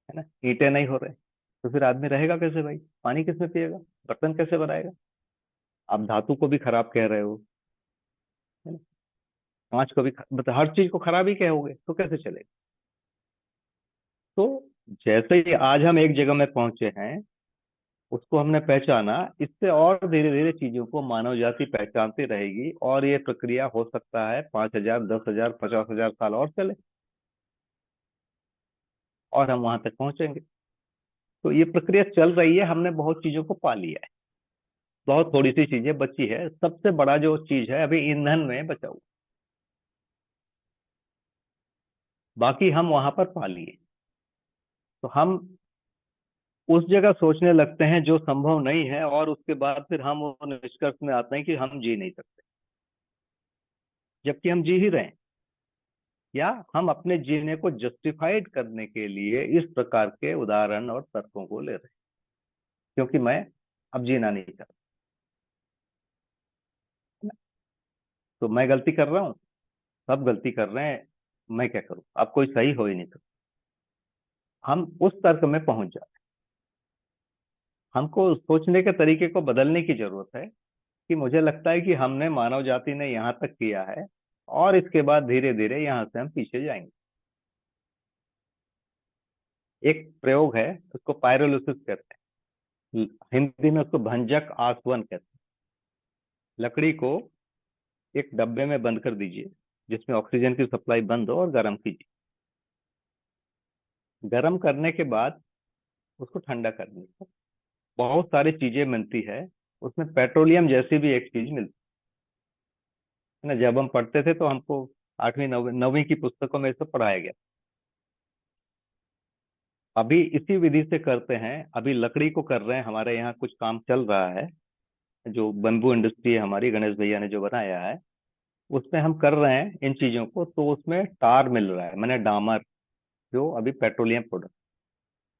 है ना, ईंटें नहीं हो रहे, तो फिर आदमी रहेगा कैसे भाई? पानी किसमें पिएगा? बर्तन कैसे बनाएगा? आप धातु को भी खराब कह रहे हो, है ना, कांच को भी मतलब हर चीज को खराब ही कहोगे तो कैसे चलेगा? तो जैसे ही आज हम एक जगह में पहुंचे हैं, उसको हमने पहचाना, इससे और धीरे धीरे चीजों को मानव जाति पहचानती रहेगी, और ये प्रक्रिया हो सकता है 5,000, 10,000, 50,000 साल और चले, और हम वहां तक पहुंचेंगे। तो ये प्रक्रिया चल रही है, हमने बहुत चीजों को पा लिया है, बहुत थोड़ी सी चीजें बची है। सबसे बड़ा जो चीज है अभी ईंधन में बचा हुआ, बाकी हम वहां पर पा लिए। तो हम उस जगह सोचने लगते हैं जो संभव नहीं है, और उसके बाद फिर हम वो निष्कर्ष में आते हैं कि हम जी नहीं सकते, जबकि हम जी ही रहे हैं। या हम अपने जीने को जस्टिफाइड करने के लिए इस प्रकार के उदाहरण और तर्कों को ले रहे हैं, क्योंकि मैं अब जीना नहीं चाहता। तो मैं गलती कर रहा हूँ, सब गलती कर रहे हैं, मैं क्या करूं? अब कोई सही हो ही नहीं सकता। हम उस तर्क में पहुंच जाते हैं। हमको सोचने के तरीके को बदलने की जरूरत है, कि मुझे लगता है कि हमने, मानव जाति ने यहाँ तक किया है, और इसके बाद धीरे धीरे यहाँ से हम पीछे जाएंगे। एक प्रयोग है, उसको पायरोलिसिस कहते हैं, हिंदी में उसको भंजक आसवन कहते हैं। लकड़ी को एक डब्बे में बंद कर दीजिए, जिसमें ऑक्सीजन की सप्लाई बंद हो, और गर्म कीजिए। गर्म करने के बाद उसको ठंडा कर दीजिए। बहुत सारी चीजें मिलती है उसमें, पेट्रोलियम जैसी भी एक चीज मिलती है ना। जब हम पढ़ते थे तो हमको 8वीं 9वीं की पुस्तकों में इसको पढ़ाया गया। अभी इसी विधि से करते हैं, अभी लकड़ी को कर रहे हैं, हमारे यहाँ कुछ काम चल रहा है, जो बम्बू इंडस्ट्री है हमारी, गणेश भैया ने जो बनाया है, उसमें हम कर रहे हैं इन चीजों को। तो उसमें टार मिल रहा है, मैंने डामर, जो अभी पेट्रोलियम प्रोडक्ट,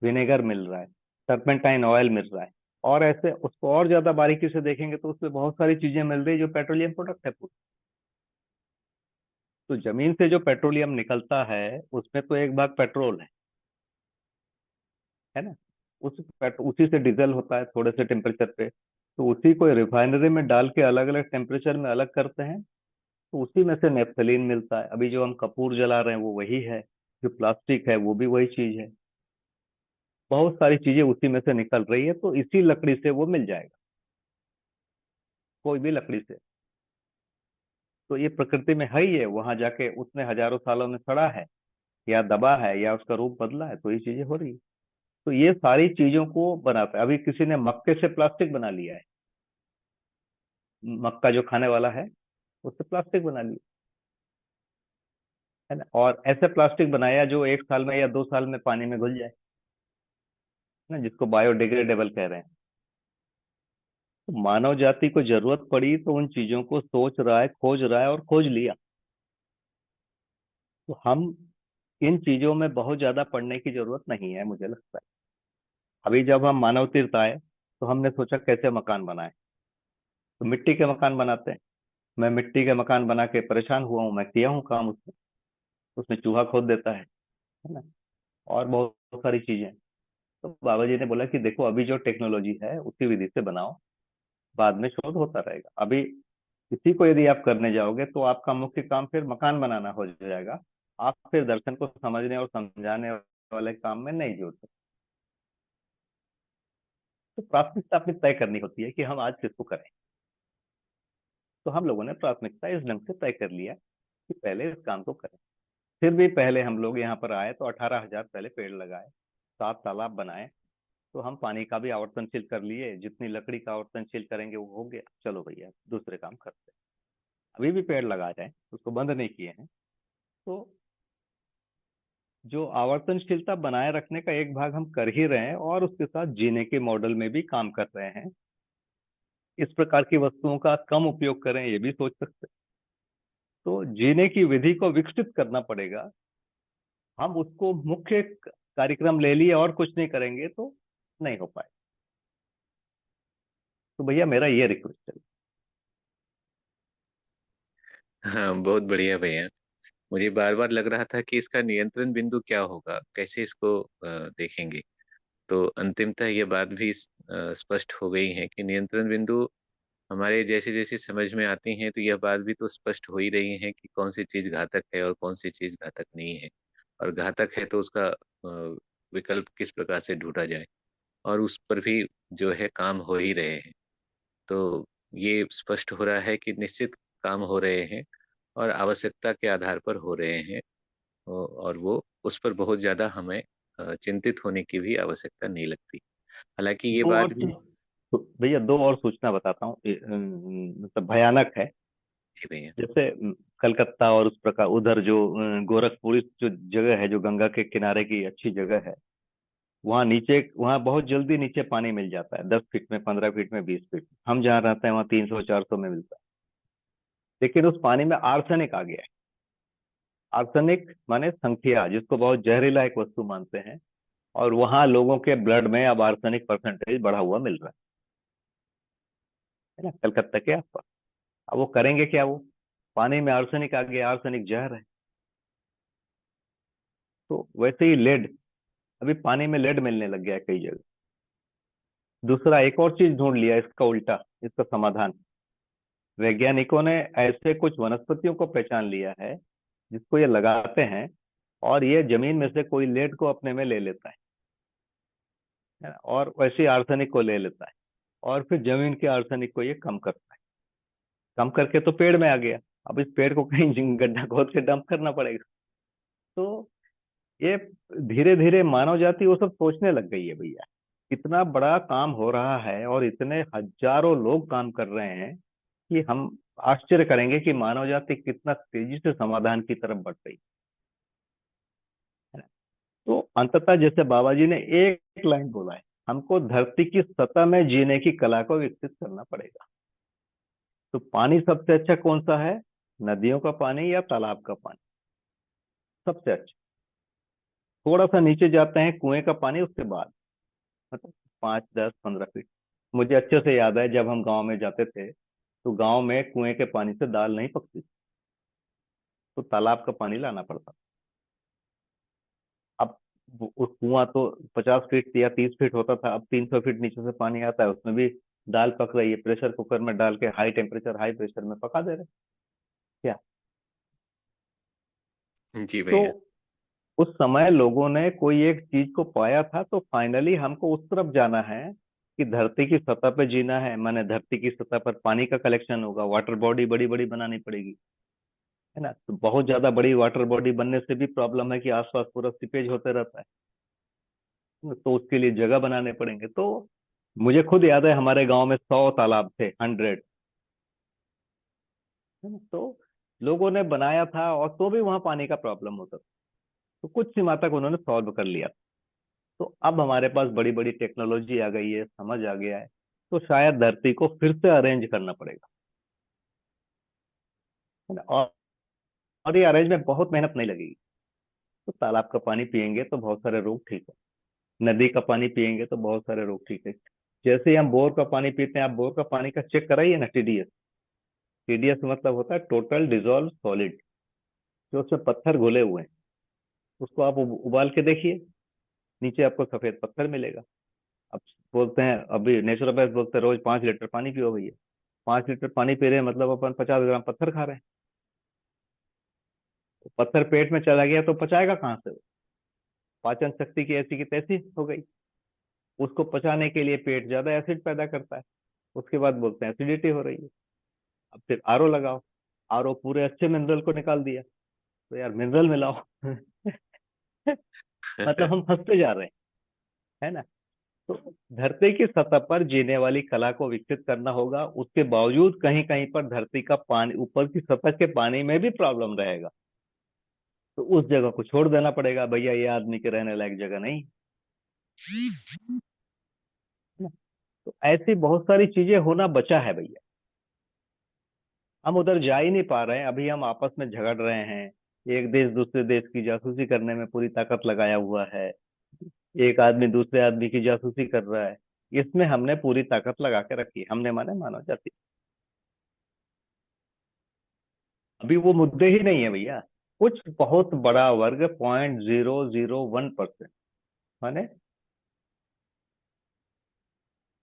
विनेगर मिल रहा है, टर्पेंटाइन ऑयल मिल रहा है, और ऐसे उसको और ज्यादा बारीकी से देखेंगे तो उसमें बहुत सारी चीजें मिल रही है जो पेट्रोलियम प्रोडक्ट है पूरी। तो जमीन से जो पेट्रोलियम निकलता है, उसमें तो एक भाग पेट्रोल है ना, उसी से डीजल होता है थोड़े से टेम्परेचर पे। तो उसी को रिफाइनरी में डाल के अलग अलग टेम्परेचर में अलग करते हैं, तो उसी में से नेफ्थलीन मिलता है। अभी जो हम कपूर जला रहे हैं वो वही है, जो प्लास्टिक है वो भी वही चीज है, बहुत सारी चीजें उसी में से निकल रही है। तो इसी लकड़ी से वो मिल जाएगा, कोई भी लकड़ी से। तो ये प्रकृति में है ही है, वहां जाके उसने हजारों सालों में सड़ा है, या दबा है, या उसका रूप बदला है, तो ये चीजें हो रही है। तो ये सारी चीजों को बनाता है। अभी किसी ने मक्के से प्लास्टिक बना लिया है, मक्का जो खाने वाला है, उससे प्लास्टिक बना लिया, है ना। और ऐसे प्लास्टिक बनाया जो 1 साल में या 2 साल में पानी में घुल जाए, है ना, जिसको बायोडिग्रेडेबल कह रहे हैं। तो मानव जाति को जरूरत पड़ी तो उन चीजों को सोच रहा है, खोज रहा है, और खोज लिया। तो हम इन चीजों में बहुत ज्यादा पढ़ने की जरूरत नहीं है, मुझे लगता है। अभी जब हम मानव तीर्थ आए, तो हमने सोचा कैसे मकान बनाए, तो मिट्टी के मकान बनाते हैं। मैं मिट्टी के मकान बना के परेशान हुआ हूँ, मैं किया हूँ काम उसमें। उसमें चूहा खोद देता है ना, और बहुत सारी चीजें। तो बाबा जी ने बोला कि देखो, अभी जो टेक्नोलॉजी है उसी विधि से बनाओ, बाद में शोध होता रहेगा। अभी इसी को यदि आप करने जाओगे तो आपका मुख्य काम फिर मकान बनाना हो जाएगा। आप फिर दर्शन को समझने और समझाने वाले काम में नहीं जुड़ सकते। तो प्राथमिकता अपनी तय करनी होती है कि हम आज किसको करें। तो हम लोगों ने प्राथमिकता इस ढंग से तय कर लिया कि पहले इस काम को करें। फिर भी पहले हम लोग यहाँ पर आए तो 18,000 पहले पेड़ लगाए, 7 तालाब बनाए। तो हम पानी का भी आवर्तनशील कर लिए, जितनी लकड़ी का आवर्तनशील करेंगे वो हो गया, चलो भैया दूसरे काम करते हैं। अभी भी पेड़ लगा रहे हैं, उसको बंद नहीं किए हैं। तो जो आवर्तनशीलता बनाए रखने का एक भाग हम कर ही रहे हैं, और उसके साथ जीने के मॉडल में भी काम कर रहे हैं। इस प्रकार की वस्तुओं का कम उपयोग करें, ये भी सोच सकते हैं। तो जीने की विधि को विकसित करना पड़ेगा। हम उसको मुख्य कार्यक्रम ले लिए और कुछ नहीं करेंगे तो नहीं हो पाए। तो भैया मेरा ये रिक्वेस्ट है। हाँ, बहुत बढ़िया भैया। मुझे बार बार लग रहा था कि इसका नियंत्रण बिंदु क्या होगा, कैसे इसको देखेंगे। तो अंतिमतः ये बात भी स्पष्ट हो गई है कि नियंत्रण बिंदु हमारे जैसे जैसे समझ में आती हैं, तो यह बात भी तो स्पष्ट हो ही रही है कि कौन सी चीज घातक है और कौन सी चीज घातक नहीं है। और घातक है तो उसका विकल्प किस प्रकार से ढूंढा जाए, और उस पर भी जो है काम हो ही रहे हैं। तो ये स्पष्ट हो रहा है कि निश्चित काम हो रहे हैं और आवश्यकता के आधार पर हो रहे हैं। और वो उस पर बहुत ज्यादा हमें चिंतित होने की भी आवश्यकता नहीं लगती। हालांकि ये दो बात और भी। तो भैया दो और सूचना बताता हूँ, मतलब भयानक है। जी भैया। जैसे कलकत्ता और उस प्रकार उधर जो गोरखपुर जो जगह है, जो गंगा के किनारे की अच्छी जगह है, वहाँ नीचे, वहाँ बहुत जल्दी नीचे पानी मिल जाता है, 10 फीट में, 15 फीट में, 20 फीट में। हम जहाँ रहते हैं वहाँ 300 400 में मिलता है। लेकिन उस पानी में आर्सेनिक आ गया है। आर्सेनिक माने संख्या, जिसको बहुत जहरीला एक वस्तु मानते हैं। और वहाँ लोगों के ब्लड में अब आर्सेनिक परसेंटेज बढ़ा हुआ मिल रहा है ना, कलकत्ता के आसपास। अब वो करेंगे क्या? वो पानी में आर्सेनिक आ गया, आर्सेनिक जहर है। तो वैसे ही लेड, अभी पानी में लेड मिलने लग गया है कई जगह। दूसरा, एक और चीज ढूंढ लिया इसका उल्टा, इसका समाधान। वैज्ञानिकों ने ऐसे कुछ वनस्पतियों को पहचान लिया है जिसको ये लगाते हैं, और ये जमीन में से कोई लेड को अपने में ले लेता है ना, और वैसे आर्सेनिक को ले लेता है, और फिर जमीन के आर्सेनिक को ये कम करता है। कम करके तो पेड़ में आ गया। अब इस पेड़ को कहीं गड्ढा खोद के डंप करना पड़ेगा। तो ये धीरे धीरे मानव जाति वो सब सोचने लग गई है भैया। इतना बड़ा काम हो रहा है और इतने हजारों लोग काम कर रहे हैं कि हम आश्चर्य करेंगे कि मानव जाति कितना तेजी से समाधान की तरफ बढ़ रही है ना। तो अंततः जैसे बाबा जी ने एक लाइन बोला है, हमको धरती की सतह में जीने की कला को विकसित करना पड़ेगा। तो पानी सबसे अच्छा कौन सा है? नदियों का पानी या तालाब का पानी सबसे अच्छा। थोड़ा सा नीचे जाते हैं कुएं का पानी, उसके बाद मतलब 5 10 15 फीट। मुझे अच्छे से याद है जब हम गांव में जाते थे, तो गांव में कुएं के पानी से दाल नहीं पकती, तो तालाब का पानी लाना पड़ता। अब उस कुआं तो 50 फीट या 30 फीट होता था, अब 300 फीट नीचे से पानी आता है, उसमें भी दाल पक रही है, प्रेशर कुकर में डाल के हाई टेम्परेचर हाई प्रेशर में पका दे रहे हैं। क्या? जी तो भैया। उस समय लोगों ने कोई एक चीज को पाया था, तो फाइनली हमको उस तरफ जाना है कि धरती की सतह पे जीना है। माने धरती की सतह पर पानी का कलेक्शन होगा, वाटर बॉडी बड़ी बड़ी बनानी पड़ेगी, है ना। तो बहुत ज्यादा बड़ी वाटर बॉडी बनने से भी प्रॉब्लम है कि आसपास पूरा सीपेज होते रहता है, तो उसके लिए जगह बनाने पड़ेंगे। तो मुझे खुद याद है हमारे गांव में 100 तालाब थे, 100, है ना। तो लोगों ने बनाया था, और तो भी वहां पानी का प्रॉब्लम होता था। तो कुछ सीमा तक उन्होंने सॉल्व कर लिया। तो अब हमारे पास बड़ी बड़ी टेक्नोलॉजी आ गई है, समझ आ गया है। तो शायद धरती को फिर से अरेंज करना पड़ेगा, है ना। और ये अरेंज में बहुत मेहनत नहीं लगेगी। तो तालाब का पानी पियेंगे तो बहुत सारे रोग ठीक है, नदी का पानी पियेंगे तो बहुत सारे रोग ठीक है। जैसे ही हम बोर का पानी पीते हैं, आप बोर का पानी का चेक कराइए ना, टीडीएस। टीडीएस मतलब होता है टोटल डिजोल्व सॉलिड, जो उसमें पत्थर घुले हुए हैं। उसको आप उबाल के देखिए, नीचे आपको सफेद पत्थर मिलेगा। अब बोलते हैं, अभी नेचुरोपैथ बोलते हैं रोज 5 लीटर पानी पियो भैया। 5 लीटर पानी पी रहे हैं मतलब अपन 50 ग्राम पत्थर खा रहे हैं। तो पत्थर पेट में चला गया तो पचाएगा कहाँ से वो? पाचन शक्ति की ऐसी की तैसी हो गई। उसको पचाने के लिए पेट ज्यादा एसिड पैदा करता है। उसके बाद बोलते हैं एसिडिटी हो रही है। अब फिर आरओ लगाओ, आरओ पूरे अच्छे मिनरल को निकाल दिया, तो यार मिनरल मिलाओ। मतलब हम फंसते जा रहे हैं, है ना। तो धरती की सतह पर जीने वाली कला को विकसित करना होगा। उसके बावजूद कहीं कहीं पर धरती का पानी, ऊपर की सतह के पानी में भी प्रॉब्लम रहेगा। तो उस जगह को छोड़ देना पड़ेगा, भैया ये आदमी के रहने लायक जगह नहीं, है ना। तो ऐसी बहुत सारी चीजें होना बचा है भैया। हम उधर जा ही नहीं पा रहे हैं, अभी हम आपस में झगड़ रहे हैं। एक देश दूसरे देश की जासूसी करने में पूरी ताकत लगाया हुआ है। एक आदमी दूसरे आदमी की जासूसी कर रहा है। इसमें हमने पूरी ताकत लगा के रखी है, हमने माने मानव जाति। अभी वो मुद्दे ही नहीं है भैया। कुछ बहुत बड़ा वर्ग 0.001%, माने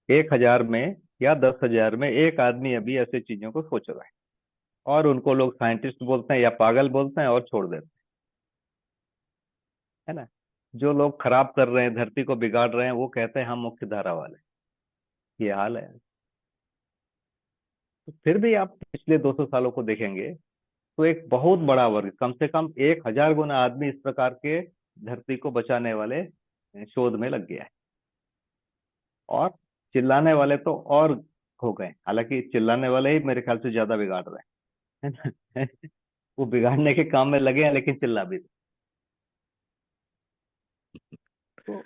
1,000 में या 10,000 में एक आदमी अभी ऐसे चीजों को सोच रहा है, और उनको लोग साइंटिस्ट बोलते हैं या पागल बोलते हैं और छोड़ देते हैं, है ना। जो लोग खराब कर रहे हैं, धरती को बिगाड़ रहे हैं, वो कहते हैं हम मुख्य धारा वाले। ये हाल है। तो फिर भी आप पिछले 200 सालों को देखेंगे तो एक बहुत बड़ा वर्ग, कम से कम 1,000 गुना आदमी इस प्रकार के धरती को बचाने वाले शोध में लग गया है। और चिल्लाने वाले तो और हो गए, हालांकि चिल्लाने वाले ही मेरे ख्याल से ज्यादा बिगाड़ रहे हैं, है ना? वो बिगाड़ने के काम में लगे हैं लेकिन चिल्ला भी रहे। तो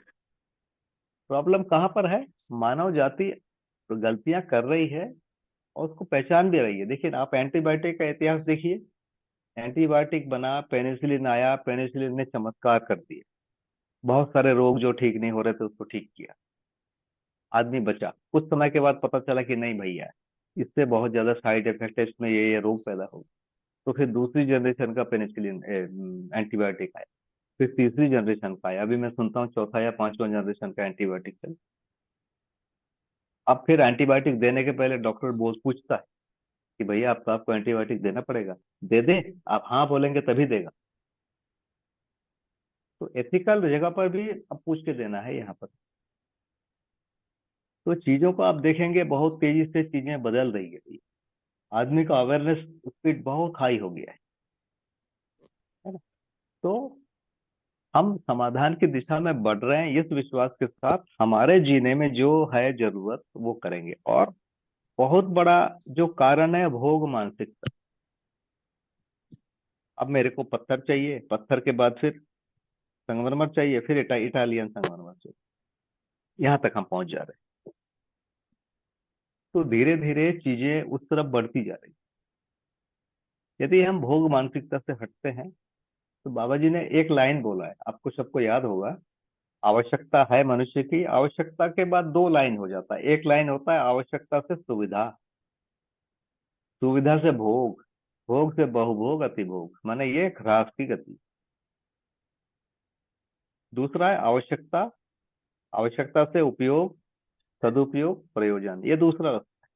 प्रॉब्लम कहाँ पर है? मानव जाति गलतियां कर रही है और उसको पहचान भी रही है। देखिए आप एंटीबायोटिक का इतिहास देखिए। एंटीबायोटिक बना, पेनिसिलिन आया, पेनिसिलिन ने चमत्कार कर दिए, बहुत सारे रोग जो ठीक नहीं हो रहे थे उसको ठीक किया, आदमी बचा। कुछ समय के बाद पता चला कि नहीं भैया, इससे बहुत ज्यादा साइड इफेक्ट है, इसमें ये रोग पैदा हो। तो फिर दूसरी जनरेशन का पेनिसिलिन एंटीबायोटिक आया, फिर तीसरी जनरेशन का आया, अभी मैं सुनता हूँ चौथा या पांचवा जनरेशन का एंटीबायोटिक चल। अब फिर एंटीबायोटिक देने के पहले डॉक्टर बोल पूछता है कि भैया अब तो आपको एंटीबायोटिक देना पड़ेगा, दे दे? आप हाँ बोलेंगे तभी देगा। तो एथिकल जगह पर भी अब पूछ के देना है यहाँ पर। तो चीजों को आप देखेंगे बहुत तेजी से चीजें बदल रही है। आदमी का अवेयरनेस स्पीड बहुत हाई हो गया है ना। तो हम समाधान की दिशा में बढ़ रहे हैं इस विश्वास के साथ, हमारे जीने में जो है जरूरत वो करेंगे। और बहुत बड़ा जो कारण है भोग मानसिकता। अब मेरे को पत्थर चाहिए, पत्थर के बाद फिर संगमरमर चाहिए, फिर इटालियन संगमरमर चाहिए, यहाँ तक हम पहुंच जा रहे हैं। तो धीरे धीरे चीजें उस तरफ बढ़ती जा रही। यदि हम भोग मानसिकता से हटते हैं तो बाबा जी ने एक लाइन बोला है, आपको सबको याद होगा। आवश्यकता है मनुष्य की, आवश्यकता के बाद दो लाइन हो जाता है। एक लाइन होता है आवश्यकता से सुविधा, सुविधा से भोग, भोग से बहुभोग अति भोग, माने ये ह्रास की गति। दूसरा है आवश्यकता, आवश्यकता से उपयोग, सदुपयोग, प्रयोजन, ये दूसरा रास्ता।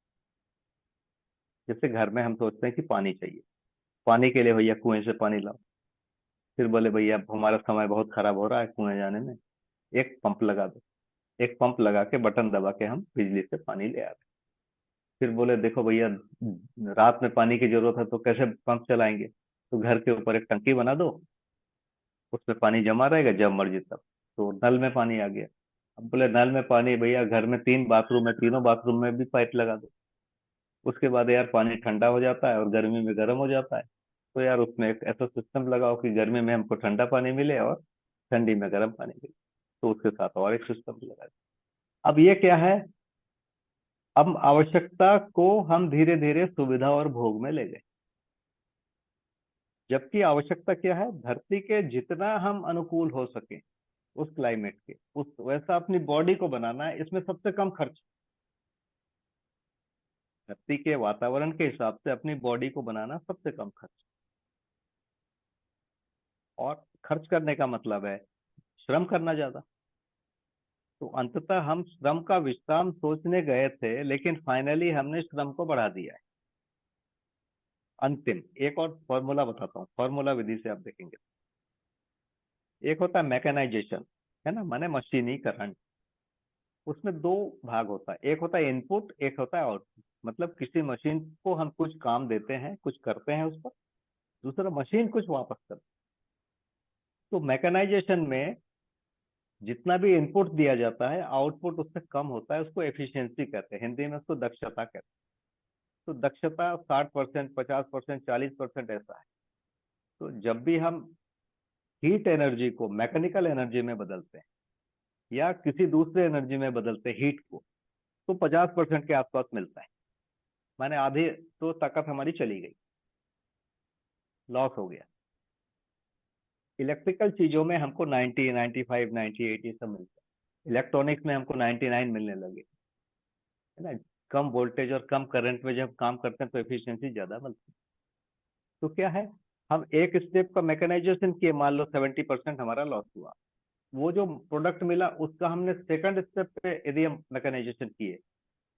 जैसे घर में हम सोचते हैं कि पानी चाहिए, पानी के लिए भैया कुएं से पानी लाओ। फिर बोले भैया अब हमारा समय बहुत खराब हो रहा है कुएं जाने में, एक पंप लगा दो। एक पंप लगा के बटन दबा के हम बिजली से पानी ले आ रहे हैं। फिर बोले देखो भैया रात में पानी की जरूरत है तो कैसे पंप चलाएंगे, तो घर के ऊपर एक टंकी बना दो, उसमें पानी जमा रहेगा, जब मर्जी तब। तो नल में पानी आ गया। अब बोले नल में पानी, भैया घर में 3 बाथरूम है, तीनों बाथरूम में भी पाइप लगा दो। उसके बाद यार पानी ठंडा हो जाता है और गर्मी में गर्म हो जाता है। तो यार उसमें एक ऐसा सिस्टम लगाओ कि गर्मी में हमको ठंडा पानी मिले और ठंडी में गर्म पानी मिले। तो उसके साथ और एक सिस्टम लगा दो। अब ये क्या है? अब आवश्यकता को हम धीरे धीरे सुविधा और भोग में ले गए। जबकि आवश्यकता क्या है? धरती के जितना हम अनुकूल हो सके उस क्लाइमेट के, उस वैसा अपनी बॉडी को बनाना है, इसमें सबसे कम खर्च। धरती के वातावरण के हिसाब से अपनी बॉडी को बनाना सबसे कम खर्च। और खर्च करने का मतलब है श्रम करना ज्यादा। तो अंततः हम श्रम का विश्राम सोचने गए थे, लेकिन फाइनली हमने श्रम को बढ़ा दिया है। अंतिम एक और फॉर्मूला बताता हूँ, फॉर्मूला विधि से आप देखेंगे। एक होता है मैकेनाइजेशन, है ना, माने मशीनीकरण। उसमें दो भाग होता है, एक होता है इनपुट, एक होता है आउटपुट। मतलब किसी मशीन को हम कुछ काम देते हैं, कुछ करते हैं उस पर, दूसरा मशीन कुछ वापस करती है। तो मैकेनाइजेशन में जितना भी इनपुट दिया जाता है आउटपुट उससे कम होता है, उसको एफिशिएंसी कहते हैं, हिंदी में उसको दक्षता कहते हैं। तो दक्षता 60%, 50%, 40% ऐसा है। तो जब भी हम हीट एनर्जी को मैकेनिकल एनर्जी में बदलते हैं या किसी दूसरे एनर्जी में बदलते हैं हीट को, तो 50% के आसपास मिलता है। माने आधी तो ताकत हमारी चली गई, लॉस हो गया। इलेक्ट्रिकल चीजों में हमको 90, 95, 98 ये सब मिलता है। इलेक्ट्रॉनिक्स में हमको 99 मिलने लगे, है ना। कम वोल्टेज और कम करंट में जब काम करते हैं तो एफिशिएंसी ज्यादा मिलती है। तो क्या है, हम एक स्टेप का मैकेनाइजेशन किए, मान लो 70% हमारा लॉस हुआ, वो जो प्रोडक्ट मिला उसका हमने सेकंड स्टेप पे यदि हम मैकेनाइजेशन किए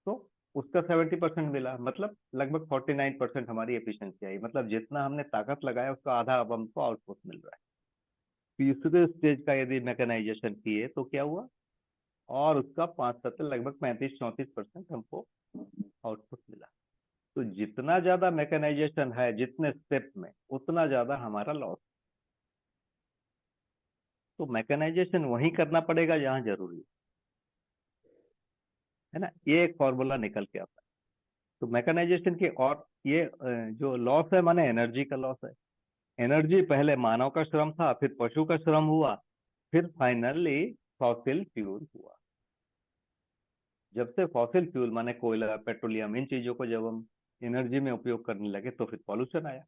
तो उसका 70% मिला, मतलब लगभग 49% हमारी एफिशिएंसी आई, मतलब जितना हमने ताकत लगाया उसका आधा अब हमको आउटपुट मिल रहा है। तीसरे स्टेज का यदि मैकेनाइजेशन किए तो क्या हुआ, और उसका 5-7 लगभग 35-34% हमको आउटपुट मिला। तो जितना ज्यादा मैकेनाइजेशन है जितने स्टेप में, उतना ज्यादा हमारा लॉस। तो मैकेनाइजेशन वहीं करना पड़ेगा जहां जरूरी है ना, ये एक फॉर्मूला निकल के आता है। तो मैकेनाइजेशन के, और ये जो लॉस है माने एनर्जी का लॉस है। एनर्जी पहले मानव का श्रम था, फिर पशु का श्रम हुआ, फिर फाइनली फॉसिल फ्यूल हुआ। जब से फॉसिल फ्यूल माने कोयला, पेट्रोलियम, इन चीजों को जब हम एनर्जी में उपयोग करने लगे तो फिर पॉल्यूशन आया।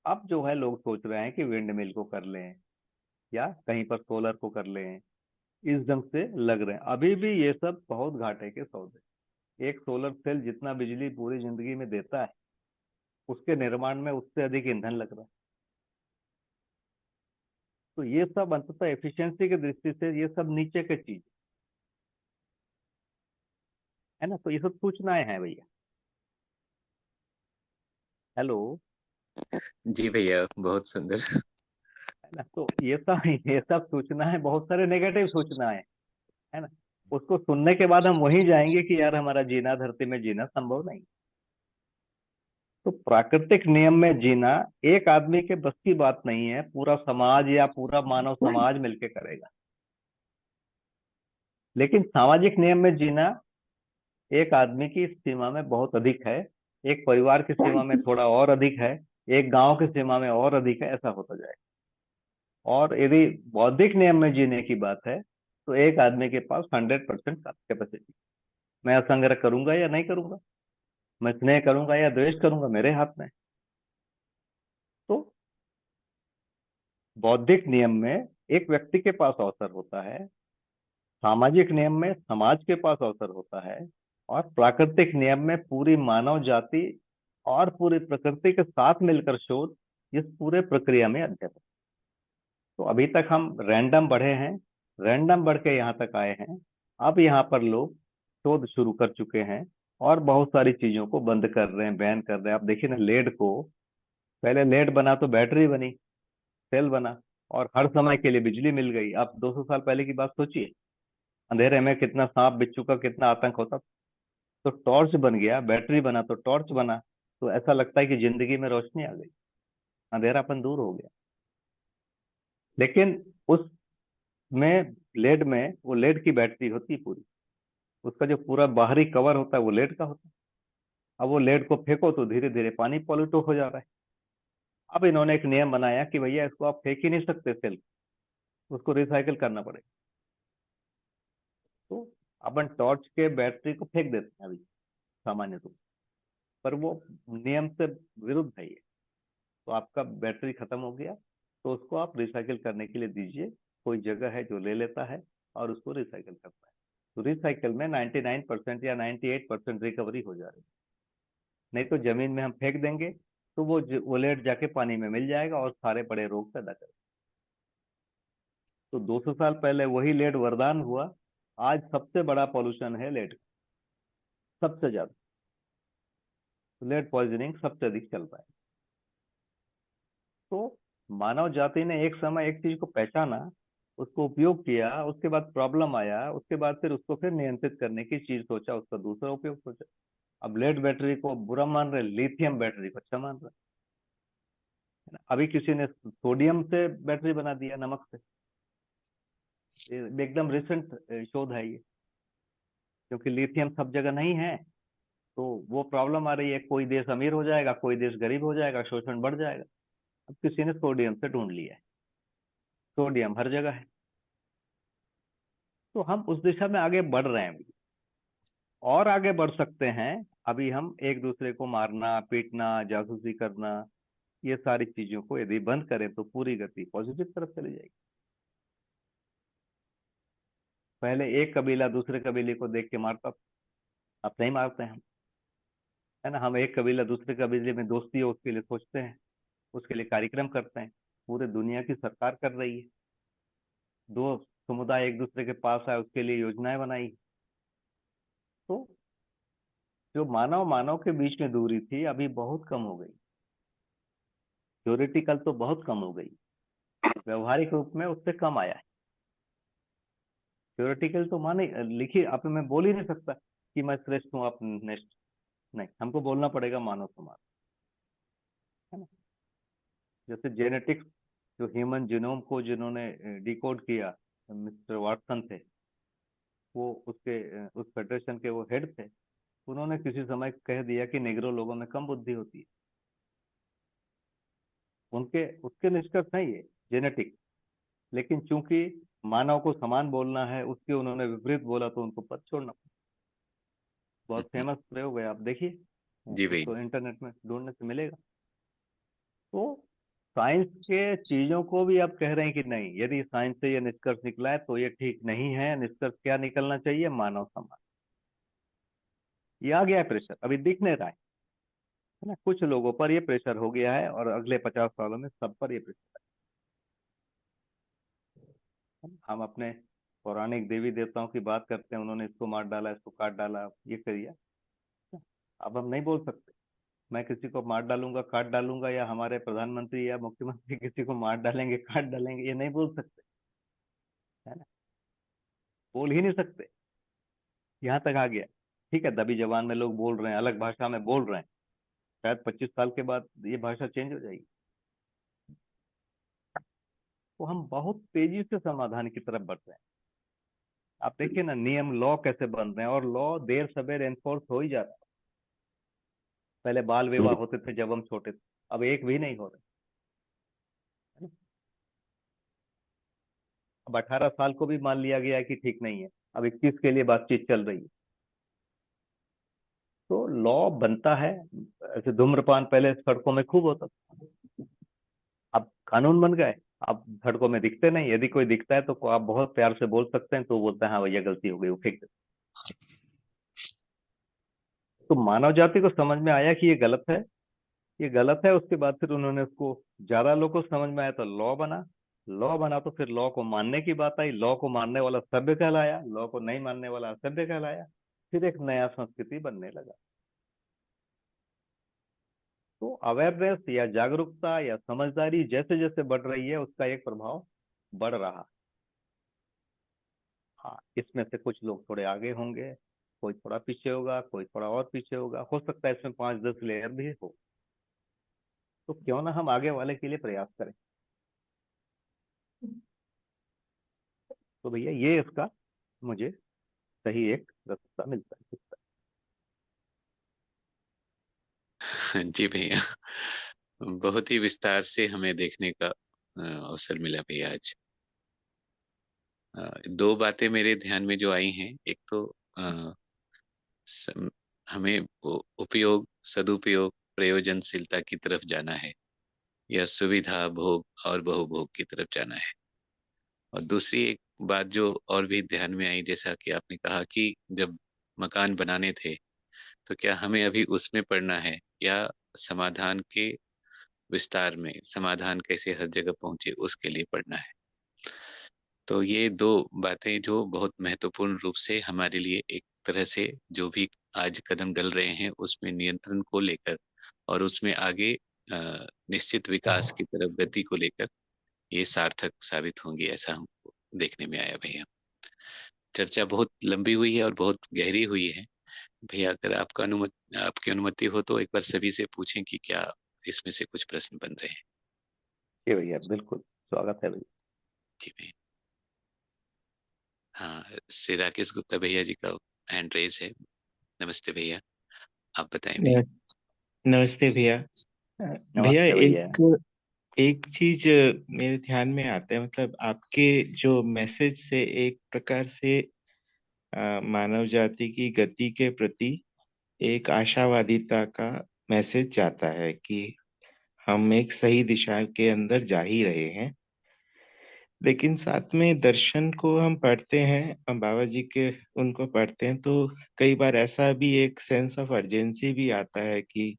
अब जो है लोग सोच रहे हैं कि विंड मिल को कर लें या कहीं पर सोलर को कर लें, इस ढंग से लग रहे हैं। अभी भी ये सब बहुत घाटे के सौदे। एक सोलर सेल जितना बिजली पूरी जिंदगी में देता है, उसके निर्माण में उससे अधिक ईंधन लग रहा है। तो ये सब अंततः एफिशिएंसी की दृष्टि से ये सब नीचे की चीज है ना। तो ये सब सूचनाएं हैं भैया। हेलो। जी भैया, बहुत सुंदर। है ना, तो ये सब सूचनाएं, बहुत सारे नेगेटिव सूचनाएं है ना। उसको सुनने के बाद हम वहीं जाएंगे कि यार हमारा जीना, धरती में जीना संभव नहीं। तो प्राकृतिक नियम में जीना एक आदमी के बस की बात नहीं है, पूरा समाज या पूरा मानव समाज मिलके करेगा। लेकिन सामाजिक नियम में जीना एक आदमी की सीमा में बहुत अधिक है, एक परिवार की सीमा में थोड़ा और अधिक है, एक गांव की सीमा में और अधिक है, ऐसा होता जाएगा। और यदि बौद्धिक नियम में जीने की बात है तो एक आदमी के पास 100% कैपेसिटी। मैं असंग्रह करूंगा या नहीं करूंगा, मैं स्नेह करूंगा या द्वेष करूंगा, मेरे हाथ में। तो बौद्धिक नियम में एक व्यक्ति के पास अवसर होता है, सामाजिक नियम में समाज के पास अवसर होता है, और प्राकृतिक नियम में पूरी मानव जाति और पूरी प्रकृति के साथ मिलकर शोध इस पूरे प्रक्रिया में अध्ययन। तो अभी तक हम रैंडम बढ़े हैं, रैंडम बढ़ के यहाँ तक आए हैं। अब यहाँ पर लोग शोध शुरू कर चुके हैं और बहुत सारी चीजों को बंद कर रहे हैं, बैन कर रहे हैं। आप देखिए ना, लेड को, पहले लेड बना तो बैटरी बनी, सेल बना, और हर समय के लिए बिजली मिल गई। आप 200 साल पहले की बात सोचिए, अंधेरे में कितना सांप बिच्छू का कितना आतंक होता। तो टॉर्च बन गया, बैटरी बना तो टॉर्च बना, तो ऐसा लगता है कि जिंदगी में रोशनी आ गई, अंधेरापन दूर हो गया। लेकिन उसमें, लेड में, वो लेड की बैटरी होती है पूरी, उसका जो पूरा बाहरी कवर होता है वो लेड का होता है। अब वो लेड को फेंको तो धीरे धीरे पानी पॉल्यूट हो जा रहा है। अब इन्होंने एक नियम बनाया कि भैया इसको आप फेंक ही नहीं सकते सेल, उसको रिसाइकिल करना पड़ेगा। तो अपन टॉर्च के बैटरी को फेंक देते हैं अभी सामान्य रूप से, पर वो नियम से विरुद्ध है ये। तो आपका बैटरी खत्म हो गया तो उसको आप रिसाइकिल करने के लिए दीजिए, कोई जगह है जो ले लेता है और उसको रिसाइकिल करता है। तो रिसाइकिल में 99% या 98% रिकवरी हो जा रही है। नहीं तो जमीन में हम फेंक देंगे तो वो लेट जाके पानी में मिल जाएगा और सारे बड़े रोग पैदा करेगा। तो 200 साल पहले वही लेड वरदान हुआ, आज सबसे बड़ा पॉल्यूशन है लेड, सबसे ज्यादा लेड पॉइजनिंग सबसे अधिक चल रहा है। तो मानव जाति ने एक समय एक चीज को पहचाना, उसको उपयोग किया, उसके बाद प्रॉब्लम आया, उसके बाद फिर उसको फिर नियंत्रित करने की चीज सोचा, उसका दूसरा उपयोग सोचा। अब लेड बैटरी को बुरा मान रहे, लिथियम बैटरी को अच्छा मान रहे है ना। अभी किसी ने सोडियम से बैटरी बना दिया, नमक से। ये एकदम रिसेंट शोध है ये, क्योंकि लिथियम सब जगह नहीं है। तो वो प्रॉब्लम आ रही है, कोई देश अमीर हो जाएगा, कोई देश गरीब हो जाएगा, शोषण बढ़ जाएगा। अब किसी ने सोडियम से ढूंढ लिया है, सोडियम हर जगह है। तो हम उस दिशा में आगे बढ़ रहे हैं, और आगे बढ़ सकते हैं। अभी हम एक दूसरे को मारना, पीटना, जासूसी करना, ये सारी चीजों को यदि बंद करें तो पूरी गति पॉजिटिव तरफ चली जाएगी। पहले एक कबीला दूसरे कबीले को देख के मारता था, अब नहीं मारते हैं हम। है ना। हम एक कबीला दूसरे कबीले में दोस्ती हो उसके लिए सोचते हैं, उसके लिए कार्यक्रम करते हैं। पूरे दुनिया की सरकार कर रही है, दो समुदाय एक दूसरे के पास आए उसके लिए योजनाएं बनाई। तो जो मानव मानव के बीच में दूरी थी अभी बहुत कम हो गई, थ्योरेटिकल तो बहुत कम हो गई, व्यवहारिक रूप में उससे कम आया है। थ्योरेटिकल तो माने लिखिए, आप मैं बोल ही नहीं सकता कि मैं श्रेष्ठ हूँ आप नेक्स्ट, नहीं, हमको बोलना पड़ेगा मानव समाज, है ना। जैसे जेनेटिक्स, जो ह्यूमन जीनोम को जिन्होंने डिकोड किया, मिस्टर वाटसन थे, वो उसके उस फेडरेशन के वो हेड थे। उन्होंने किसी समय कह दिया कि नेग्रो लोगों में कम बुद्धि होती है। उनके उसके निष्कर्ष है ये जेनेटिक, लेकिन चूंकि मानव को समान बोलना है उसके उन्होंने विपरीत बोला तो उनको पद छोड़ना पड़ा। बहुत फेमस प्रयोग है, आप देखिए, जी भाई। उसको इंटरनेट में ढूंढने से मिलेगा। तो साइंस के चीजों को भी आप कह रहे हैं कि नहीं, यदि साइंस से ये निष्कर्ष निकला है तो ये ठीक नहीं है। निष्कर्ष क्या निकलना चाहिए? मानव समाज। ये आ गया है प्रेशर, अभी दिख नहीं रहा है ना। कुछ लोगों पर ये प्रेशर हो गया है और अगले 50 सालों में सब पर ये प्रेशर है। हम अपने पौराणिक देवी देवताओं की बात करते हैं, उन्होंने इसको मार डाला, इसको काट डाला, ये कर दिया। अब हम नहीं बोल सकते मैं किसी को मार डालूंगा, काट डालूंगा, या हमारे प्रधानमंत्री या मुख्यमंत्री किसी को मार डालेंगे, काट डालेंगे, ये नहीं बोल सकते, है ना। बोल ही नहीं सकते, यहाँ तक आ गया। ठीक है, दबी जबान में लोग बोल रहे हैं, अलग भाषा में बोल रहे हैं, शायद 25 साल के बाद ये भाषा चेंज हो जाएगी। तो हम बहुत तेजी से समाधान की तरफ बढ़ रहे हैं। आप देखिए ना, नियम लॉ कैसे बन रहे हैं, और लॉ देर सवेर एनफोर्स हो ही जा रहा है। पहले बाल विवाह होते थे जब हम छोटे थे, अब एक भी नहीं हो रहे, है ना? अब 18 साल को भी मान लिया गया है कि ठीक नहीं है, अब 21 के लिए बातचीत चल रही है। तो लॉ बनता है। ऐसे धूम्रपान पहले सड़कों में खूब होता था, अब कानून बन गए। अब सड़कों में दिखते नहीं, यदि कोई दिखता है तो आप बहुत प्यार से बोल सकते हैं, तो बोलते हैं हाँ भैया गलती हो गई, वो फेंक देते। तो मानव जाति को समझ में आया कि ये गलत है, ये गलत है। उसके बाद फिर उन्होंने उसको, ज्यादा लोगों को समझ में आया तो लॉ बना। लॉ बना तो फिर लॉ को मानने की बात आई, लॉ को मानने वाला सभ्य कहलाया, लॉ को नहीं मानने वाला असभ्य कहलाया। फिर एक नया संस्कृति बनने लगा। तो अवेयरनेस या जागरूकता या समझदारी जैसे जैसे बढ़ रही है उसका एक प्रभाव बढ़ रहा। हाँ, इसमें से कुछ लोग थोड़े आगे होंगे, कोई थोड़ा पीछे होगा, कोई थोड़ा और पीछे होगा, हो सकता है इसमें 5-10 लेयर भी हो। तो क्यों ना हम आगे वाले के लिए प्रयास करें। तो भैया ये इसका मुझे सही एक रास्ता मिलता है। जी भैया, बहुत ही विस्तार से हमें देखने का अवसर मिला भैया आज। दो बातें मेरे ध्यान में जो आई हैं, एक तो सम, हमें उपयोग, सदुपयोग, प्रयोजनशीलता की तरफ जाना है, या सुविधा भोग और बहुभोग की तरफ जाना है। और दूसरी एक बात जो और भी ध्यान में आई, जैसा कि आपने कहा कि जब मकान बनाने थे तो क्या हमें अभी उसमें पड़ना है, या समाधान के विस्तार में, समाधान कैसे हर जगह पहुंचे उसके लिए पढ़ना है। तो ये दो बातें जो बहुत महत्वपूर्ण रूप से हमारे लिए एक तरह से जो भी आज कदम डल रहे हैं उसमें नियंत्रण को लेकर और उसमें आगे निश्चित विकास की तरफ गति को लेकर ये सार्थक साबित होंगी, ऐसा हमको देखने में आया भैया। चर्चा बहुत लंबी हुई है और बहुत गहरी हुई है भैया। अगर आपकी अनुमति हो तो एक बार सभी से पूछें कि क्या इसमें से कुछ प्रश्न बन रहे हैं। जी भैया, बिल्कुल स्वागत है भैया। जी भैया। हाँ, श्री राकेश गुप्ता भैया जी का हैंड रेज है। नमस्ते भैया, आप बताएं भैया। नमस- नमस्ते भैया। भैया नमस्ते भैया। एक एक चीज मेरे ध्यान में आता है, मतलब आपके जो मैसेज से एक प्रकार से मानव जाति की गति के प्रति एक आशावादिता का मैसेज जाता है कि हम एक सही दिशा के अंदर जा ही रहे हैं। लेकिन साथ में दर्शन को हम पढ़ते हैं, बाबा जी के उनको पढ़ते हैं, तो कई बार ऐसा भी एक सेंस ऑफ अर्जेंसी भी आता है कि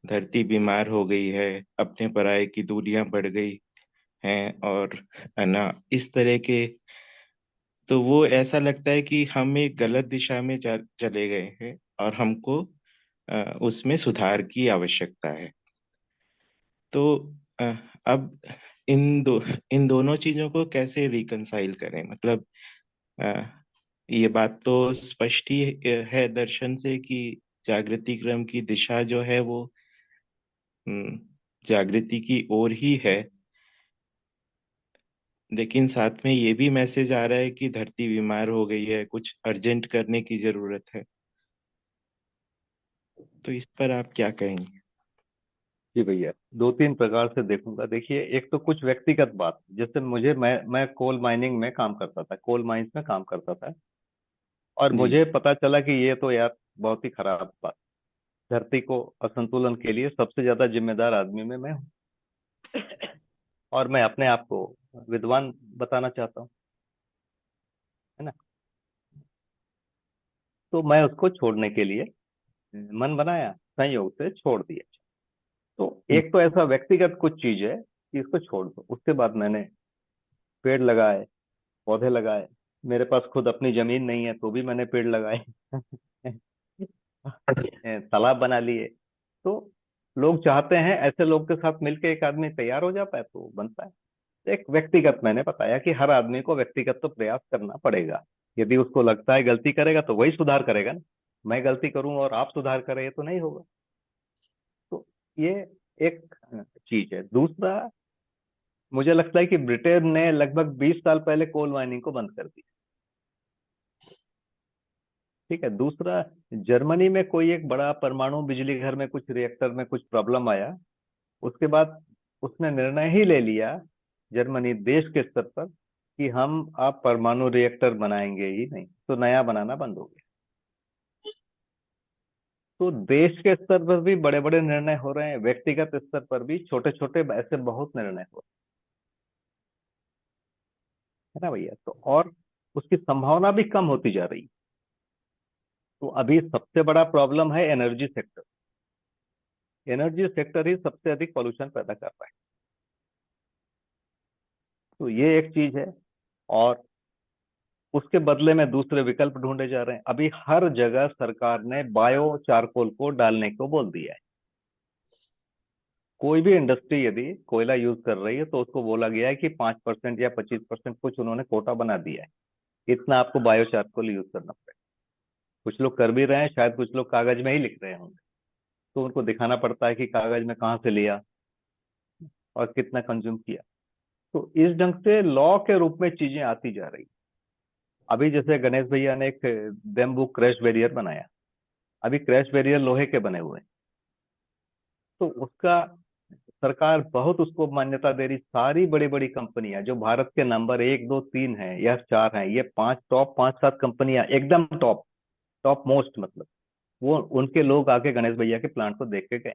धरती बीमार हो गई है, अपने पराये की दूरियां बढ़ गई हैं, और है ना, इस तरह के। तो वो ऐसा लगता है कि हम एक गलत दिशा में चले गए हैं और हमको उसमें सुधार की आवश्यकता है। तो अ, अब इन दोनों चीजों को कैसे रिकंसाइल करें? मतलब अ, ये बात तो स्पष्ट ही है दर्शन से कि जागृति क्रम की दिशा जो है वो हम्म, जागृति की ओर ही है, लेकिन साथ में ये भी मैसेज आ रहा है कि धरती बीमार हो गई है, कुछ अर्जेंट करने की जरूरत है। तो इस पर आप क्या कहेंगे? जी भैया, दो तीन प्रकार से देखूंगा। देखिए, एक तो कुछ व्यक्तिगत बात, जैसे मैं कोल माइनिंग में काम करता था, कोल माइंस में काम करता था, और जी। मुझे पता चला कि ये तो यार बहुत ही खराब बात। धरती को असंतुलन के लिए सबसे ज्यादा जिम्मेदार आदमी में मैं हूँ, और मैं अपने आप को विद्वान बताना चाहता हूँ, है ना। तो मैं उसको छोड़ने के लिए मन बनाया, संयोग से छोड़ दिया। तो एक तो ऐसा व्यक्तिगत कुछ चीज है कि इसको छोड़ दो। उसके बाद मैंने पेड़ लगाए, पौधे लगाए। मेरे पास खुद अपनी जमीन नहीं है तो भी मैंने पेड़ लगाए। तालाब बना लिए। तो लोग चाहते हैं ऐसे लोग के साथ मिलके एक आदमी तैयार हो जाता है तो बनता है। एक व्यक्तिगत मैंने बताया कि हर आदमी को व्यक्तिगत तो प्रयास करना पड़ेगा। यदि उसको लगता है गलती करेगा तो वही सुधार करेगा ना। मैं गलती करूं और आप सुधार करें, ये तो नहीं होगा। तो ये एक चीज है। दूसरा, मुझे लगता है कि ब्रिटेन ने लगभग 20 साल पहले कोल माइनिंग को बंद कर दिया। ठीक है। दूसरा, जर्मनी में कोई एक बड़ा परमाणु बिजली घर में कुछ रिएक्टर में कुछ प्रॉब्लम आया। उसके बाद उसने निर्णय ही ले लिया, जर्मनी देश के स्तर पर, कि हम आप परमाणु रिएक्टर बनाएंगे ही नहीं, तो नया बनाना बंद हो गया। तो देश के स्तर पर भी बड़े बड़े निर्णय हो रहे हैं, व्यक्तिगत स्तर पर भी छोटे छोटे ऐसे बहुत निर्णय हो रहे हैं, है ना भैया। तो और उसकी संभावना भी कम होती जा रही है। तो अभी सबसे बड़ा प्रॉब्लम है एनर्जी सेक्टर। एनर्जी सेक्टर ही सबसे अधिक पॉल्यूशन पैदा कर रहा है। तो ये एक चीज है। और उसके बदले में दूसरे विकल्प ढूंढे जा रहे हैं। अभी हर जगह सरकार ने बायो चारकोल को डालने को बोल दिया है। कोई भी इंडस्ट्री यदि कोयला यूज कर रही है तो उसको बोला गया है कि 5% या 25%, कुछ उन्होंने कोटा बना दिया है, इतना आपको बायो चारकोल यूज करना पड़ेगा। कुछ लोग कर भी रहे हैं, शायद कुछ लोग कागज में ही लिख रहे होंगे, तो उनको दिखाना पड़ता है कि कागज में कहाँ से लिया और कितना कंज्यूम किया। तो इस ढंग से लॉ के रूप में चीजें आती जा रही। अभी जैसे गणेश भैया ने एक बेम्बू क्रैश बैरियर बनाया। अभी क्रैश बैरियर लोहे के बने हुए हैं, तो उसका सरकार बहुत उसको मान्यता दे रही। सारी बड़ी बड़ी कंपनियां जो भारत के नंबर 1 2 3 है या 4 है, ये पांच टॉप 5 7 कंपनियां एकदम टॉप टॉप मोस्ट, मतलब वो उनके लोग आके गणेश भैया के प्लांट को देख के गए।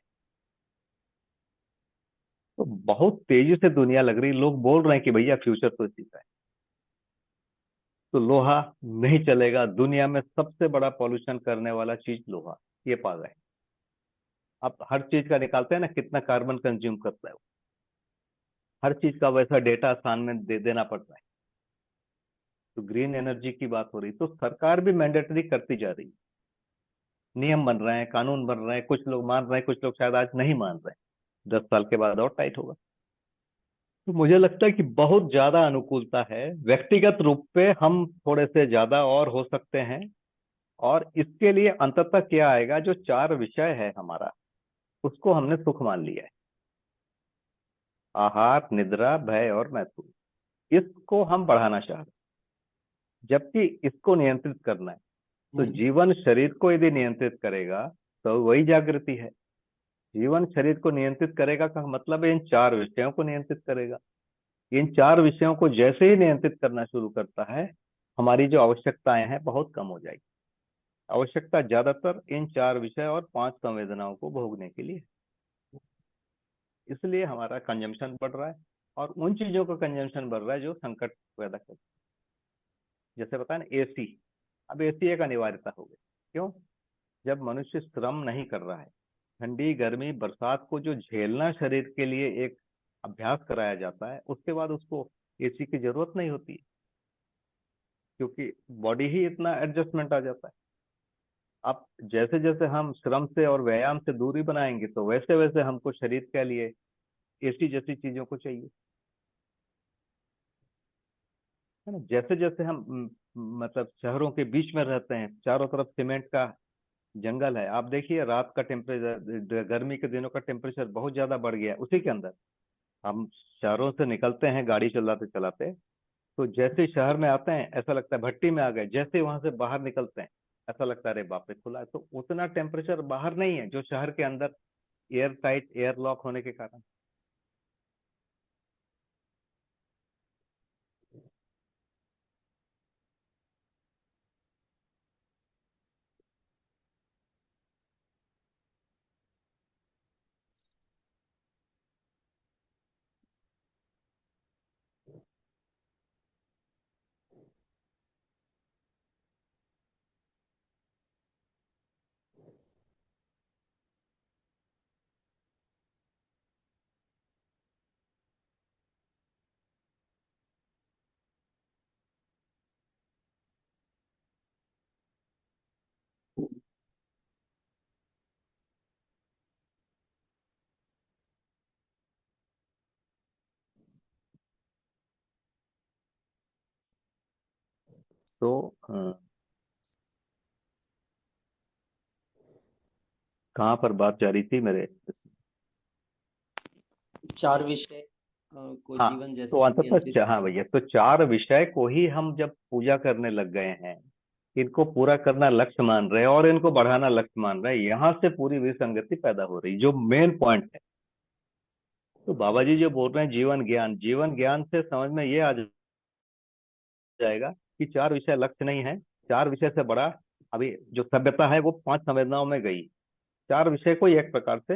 तो बहुत तेजी से दुनिया लग रही, लोग बोल रहे हैं कि भैया फ्यूचर तो इसी का है। तो लोहा नहीं चलेगा। दुनिया में सबसे बड़ा पॉल्यूशन करने वाला चीज लोहा, ये पा गए। आप हर चीज का निकालते हैं ना, कितना कार्बन कंज्यूम करता है वो। हर चीज का वैसा डेटा आसान में दे देना पड़ता है। तो ग्रीन एनर्जी की बात हो रही, तो सरकार भी मैंडेटरी करती जा रही। नियम बन रहे हैं, कानून बन रहे हैं, कुछ लोग मान रहे हैं, कुछ लोग शायद आज नहीं मान रहे हैं। 10 साल के बाद और टाइट होगा। तो मुझे लगता है कि बहुत ज्यादा अनुकूलता है। व्यक्तिगत रूप पे हम थोड़े से ज्यादा और हो सकते हैं। और इसके लिए अंततः क्या आएगा, जो 4 विषय है हमारा, उसको हमने सुख मान लिया है। आहार, निद्रा, भय और मैथुन। इसको हम बढ़ाना चाह रहे हैं, जबकि इसको नियंत्रित करना है। तो जीवन शरीर को यदि नियंत्रित करेगा तो वही जागृति है। जीवन शरीर को नियंत्रित करेगा का मतलब है इन 4 विषयों को नियंत्रित करेगा। इन 4 विषयों को जैसे ही नियंत्रित करना शुरू करता है, हमारी जो आवश्यकताएं हैं बहुत कम हो जाएगी। आवश्यकता ज्यादातर इन 4 विषय और 5 संवेदनाओं को भोगने के लिए। इसलिए हमारा कंजम्पशन बढ़ रहा है। और उन चीजों का कंजम्पशन बढ़ रहा है जो संकट पैदा करते हैं। जैसे बताया ना एसी, अब एसी एक अनिवार्यता हो गई। क्यों? जब मनुष्य श्रम नहीं कर रहा है, ठंडी गर्मी बरसात को जो झेलना शरीर के लिए एक अभ्यास कराया जाता है, उसके बाद उसको एसी की जरूरत नहीं होती है, क्योंकि बॉडी ही इतना एडजस्टमेंट आ जाता है। अब जैसे जैसे हम श्रम से और व्यायाम से दूरी बनाएंगे, तो वैसे वैसे हमको शरीर के लिए एसी जैसी चीजों को चाहिए, है ना। जैसे जैसे हम मतलब शहरों के बीच में रहते हैं, चारों तरफ सीमेंट का जंगल है, आप देखिए रात का टेम्परेचर, गर्मी के दिनों का टेम्परेचर बहुत ज्यादा बढ़ गया है उसी के अंदर। हम शहरों से निकलते हैं गाड़ी चलाते चलाते, तो जैसे ही शहर में आते हैं ऐसा लगता है भट्टी में आ गए, जैसे ही वहां से बाहर निकलते हैं ऐसा लगता है अरे बाप रे खुला है। तो उतना टेम्परेचर बाहर नहीं है जो शहर के अंदर एयर टाइट एयर लॉक होने के कारण। तो कहाँ पर बात जा रही थी मेरे? 4 विषय को हाँ, जीवन जैसे तो नियंत्रित अंततः हाँ भैया, तो 4 विषय को ही हम जब पूजा करने लग गए हैं, इनको पूरा करना लक्ष्य मान रहे हैं और इनको बढ़ाना लक्ष्य मान रहे हैं, यहाँ से पूरी विसंगति पैदा हो रही, जो मेन पॉइंट है। तो बाबा जी जो बोल रहे हैं जीवन ज्ञान, जीवन ज्ञान से समझ में ये आ जाएगा कि 4 विषय लक्ष्य नहीं है। 4 विषय से बड़ा, अभी जो सभ्यता है वो 5 संवेदनाओं में गई, 4 विषय को एक प्रकार से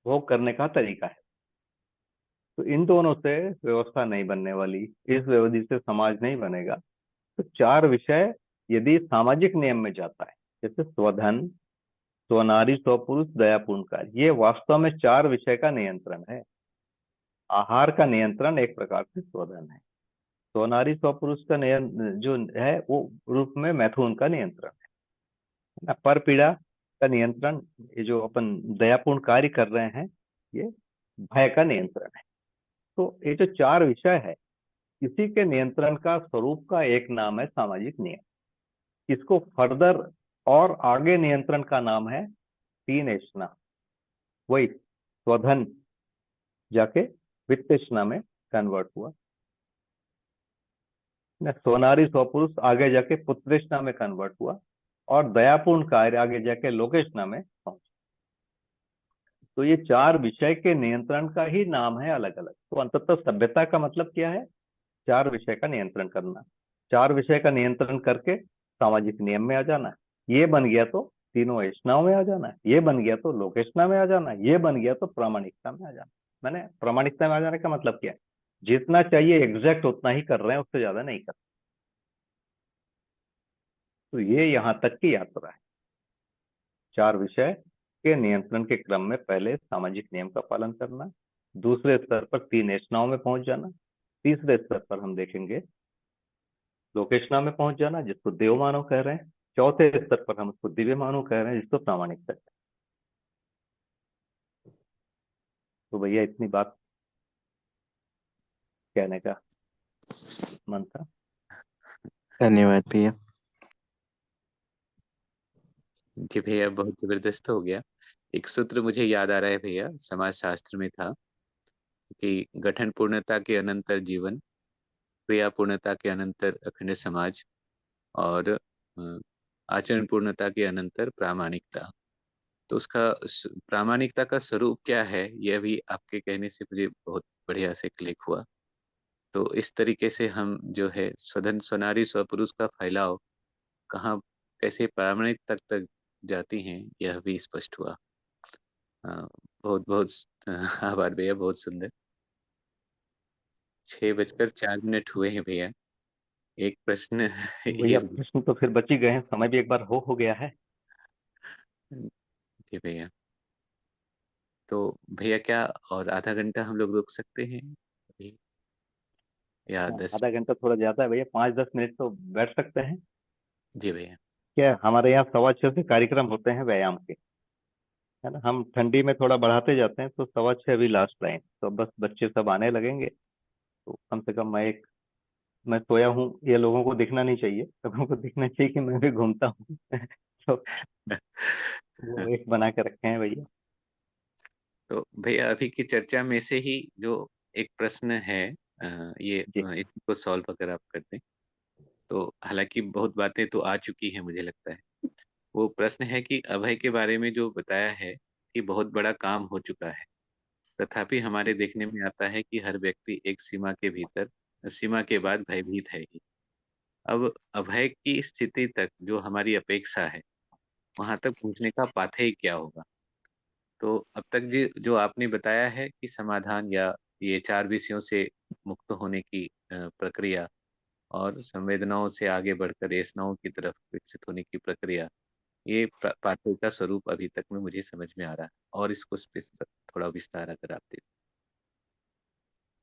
भोग करने का तरीका है। तो इन दोनों से व्यवस्था नहीं बनने वाली, इस व्यवधि से समाज नहीं बनेगा। तो 4 विषय यदि सामाजिक नियम में जाता है, जैसे स्वधन, स्वनारी, स्वपुरुष, दयापूर्ण कार्य, ये वास्तव में 4 विषय का नियंत्रण है। आहार का नियंत्रण एक प्रकार से स्वधन है। स्वनारी स्वपुरुष का नियंत्रण जो है वो रूप में मैथुन का नियंत्रण है ना। पर पीड़ा का नियंत्रण, ये जो अपन दयापूर्ण कार्य कर रहे हैं, ये भय का नियंत्रण है। तो ये जो 4 विषय है, इसी के नियंत्रण का स्वरूप का एक नाम है सामाजिक नियम। इसको फर्दर और आगे नियंत्रण का नाम है 3 एषणा। वही स्वधन जाके वित्तेषणा में कन्वर्ट हुआ, स्वनारी स्वपुरुष आगे जाके पुत्रेषणा में कन्वर्ट हुआ, और दयापूर्ण कार्य आगे जाके लोकेषणा में पहुंचा। तो ये 4 विषय के नियंत्रण का ही नाम है अलग अलग। तो अंततः सभ्यता का मतलब क्या है? 4 विषय का नियंत्रण करना। 4 विषय का नियंत्रण करके सामाजिक नियम में आ जाना, ये बन गया तो तीनों एषणाओं में आ जाना, ये बन गया तो लोकेषणा में आ जाना, ये बन गया तो प्रामाणिकता में आ जाना। मैंने प्रामाणिकता में आ जाने का मतलब क्या है? जितना चाहिए एग्जैक्ट उतना ही कर रहे हैं, उससे ज्यादा नहीं कर। तो ये यहाँ तक की यात्रा है। 4 विषय के नियंत्रण के क्रम में पहले सामाजिक नियम का पालन करना, दूसरे स्तर पर 3 एषणाओं में पहुंच जाना, तीसरे स्तर पर हम देखेंगे लोकेशना में पहुंच जाना, जिसको देव मानव कह रहे हैं, चौथे स्तर पर हम उसको दिव्य मानव कह रहे हैं, जिसको प्रामाणिकता कहते हैं। तो भैया इतनी बात कहने का मन था। धन्यवाद भैया। जी भैया, बहुत जबरदस्त हो गया। एक सूत्र मुझे याद आ रहा है भैया, समाज शास्त्र में था कि गठन पूर्णता के अनंतर जीवन, क्रिया पूर्णता के अनंतर अखंड समाज, और आचरण पूर्णता के अनंतर प्रामाणिकता। तो उसका प्रामाणिकता का स्वरूप क्या है, यह भी आपके कहने से मुझे बहुत बढ़िया से क्लिक हुआ। तो इस तरीके से हम जो है स्वधन स्वनारी स्वपुरुष का फैलाव कहाँ कैसे प्रामाणिक तक जाती हैं, यह भी स्पष्ट हुआ। बहुत बहुत आभार भैया, बहुत सुंदर। 6:04 हुए हैं भैया। एक प्रश्न भैया ये प्रश्न तो फिर बच ही गए हैं, समय भी एक बार हो गया है। जी भैया। तो भैया क्या और आधा घंटा हम लोग रुक सकते हैं अभी, या 10? आधा घंटा थोड़ा ज्यादा है भैया, 5-10 मिनट तो बैठ सकते हैं। जी भैया। क्या हमारे यहाँ 6:15 से कार्यक्रम होते हैं व्यायाम के, है ना। हम ठंडी में थोड़ा बढ़ाते जाते हैं, तो 6:15 अभी लास्ट टाइम, तो बस बच्चे सब आने लगेंगे, तो कम से कम मैं सोया हूँ ये लोगों को दिखना नहीं चाहिए, लोगों को दिखना चाहिए कि मैं भी घूमता हूँ तो वो एक बना के रखे हैं भैया। तो भैया अभी की चर्चा में से ही जो एक प्रश्न है, जी इसी को सॉल्व अगर आप कर दें तो, हालांकि बहुत बातें तो आ चुकी हैं मुझे लगता है। वो प्रश्न है कि अभय के बारे में जो बताया है कि बहुत बड़ा काम हो चुका है, तथापि हमारे देखने में आता है कि हर व्यक्ति एक सीमा के भीतर, सीमा के बाद भयभीत है ही। अब अभय की स्थिति तक जो हमारी अपेक्षा है, वहां तक पहुंचने का पाथेय क्या होगा? तो अब तक जो आपने बताया है कि समाधान या ये 4 विषयों से मुक्त होने की प्रक्रिया, और संवेदनाओं से आगे बढ़कर रचनाओं की तरफ विकसित होने की प्रक्रिया, ये पाठ्य का स्वरूप अभी तक में मुझे समझ में आ रहा है, और इसको थोड़ा विस्तार अगर आप दें।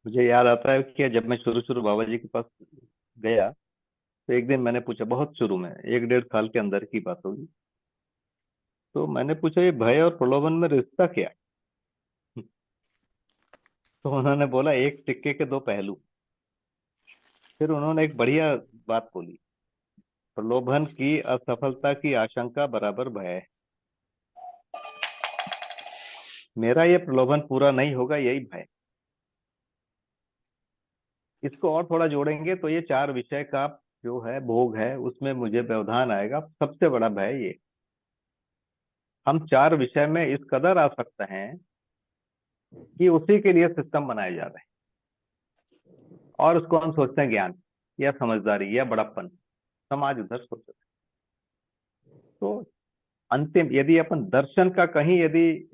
मुझे याद आता है कि जब मैं शुरू शुरू बाबा जी के पास गया, तो एक दिन मैंने पूछा, बहुत शुरू में 1-1.5 साल के अंदर की बात होगी, तो मैंने पूछा ये भय और प्रलोभन में रिश्ता क्या है? तो उन्होंने बोला एक सिक्के के दो पहलू। फिर उन्होंने एक बढ़िया बात बोली, प्रलोभन की असफलता की आशंका बराबर भय है। मेरा ये प्रलोभन पूरा नहीं होगा, यही भय। इसको और थोड़ा जोड़ेंगे तो ये 4 विषय का जो है भोग है, उसमें मुझे व्यवधान आएगा, सबसे बड़ा भय ये। हम 4 विषय में इस कदर आ सकते हैं कि उसी के लिए सिस्टम बनाए जा रहे हैं, और उसको हम सोचते हैं ज्ञान या समझदारी या बड़प्पन। समाज उधर सोचता है। तो अंतिम यदि अपन दर्शन का कहीं यदि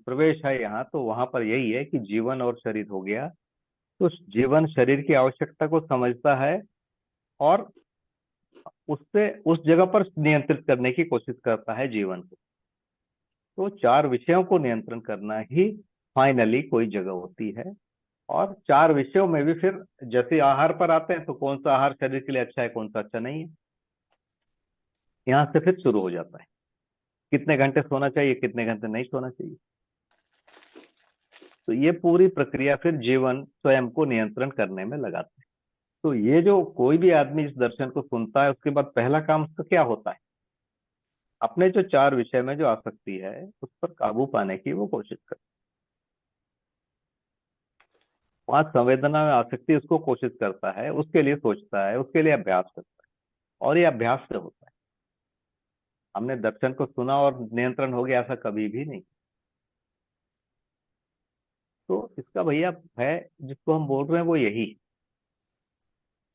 प्रवेश है यहाँ, तो वहां पर यही है कि जीवन और शरीर हो गया, तो जीवन शरीर की आवश्यकता को समझता है और उससे उस जगह पर नियंत्रित करने की कोशिश करता है जीवन को। तो 4 विषयों को नियंत्रण करना ही फाइनली कोई जगह होती है। और 4 विषयों में भी फिर जैसे आहार पर आते हैं, तो कौन सा आहार शरीर के लिए अच्छा है, कौन सा अच्छा नहीं है, यहाँ से फिर शुरू हो जाता है। कितने घंटे सोना चाहिए, कितने घंटे नहीं सोना चाहिए। तो ये पूरी प्रक्रिया फिर जीवन स्वयं को नियंत्रण करने में लगाते हैं। तो ये जो कोई भी आदमी इस दर्शन को सुनता है, उसके बाद पहला काम उसका क्या होता है? अपने जो 4 विषय में जो आसक्ति है, उस पर काबू पाने की वो कोशिश करता है। 5 संवेदना में आसक्ति, उसको कोशिश करता है, उसके लिए सोचता है, उसके लिए अभ्यास करता है, और ये अभ्यास से होता है। हमने दर्शन को सुना और नियंत्रण हो गया, ऐसा कभी भी नहीं। तो इसका भैया है, जिसको हम बोल रहे हैं वो यही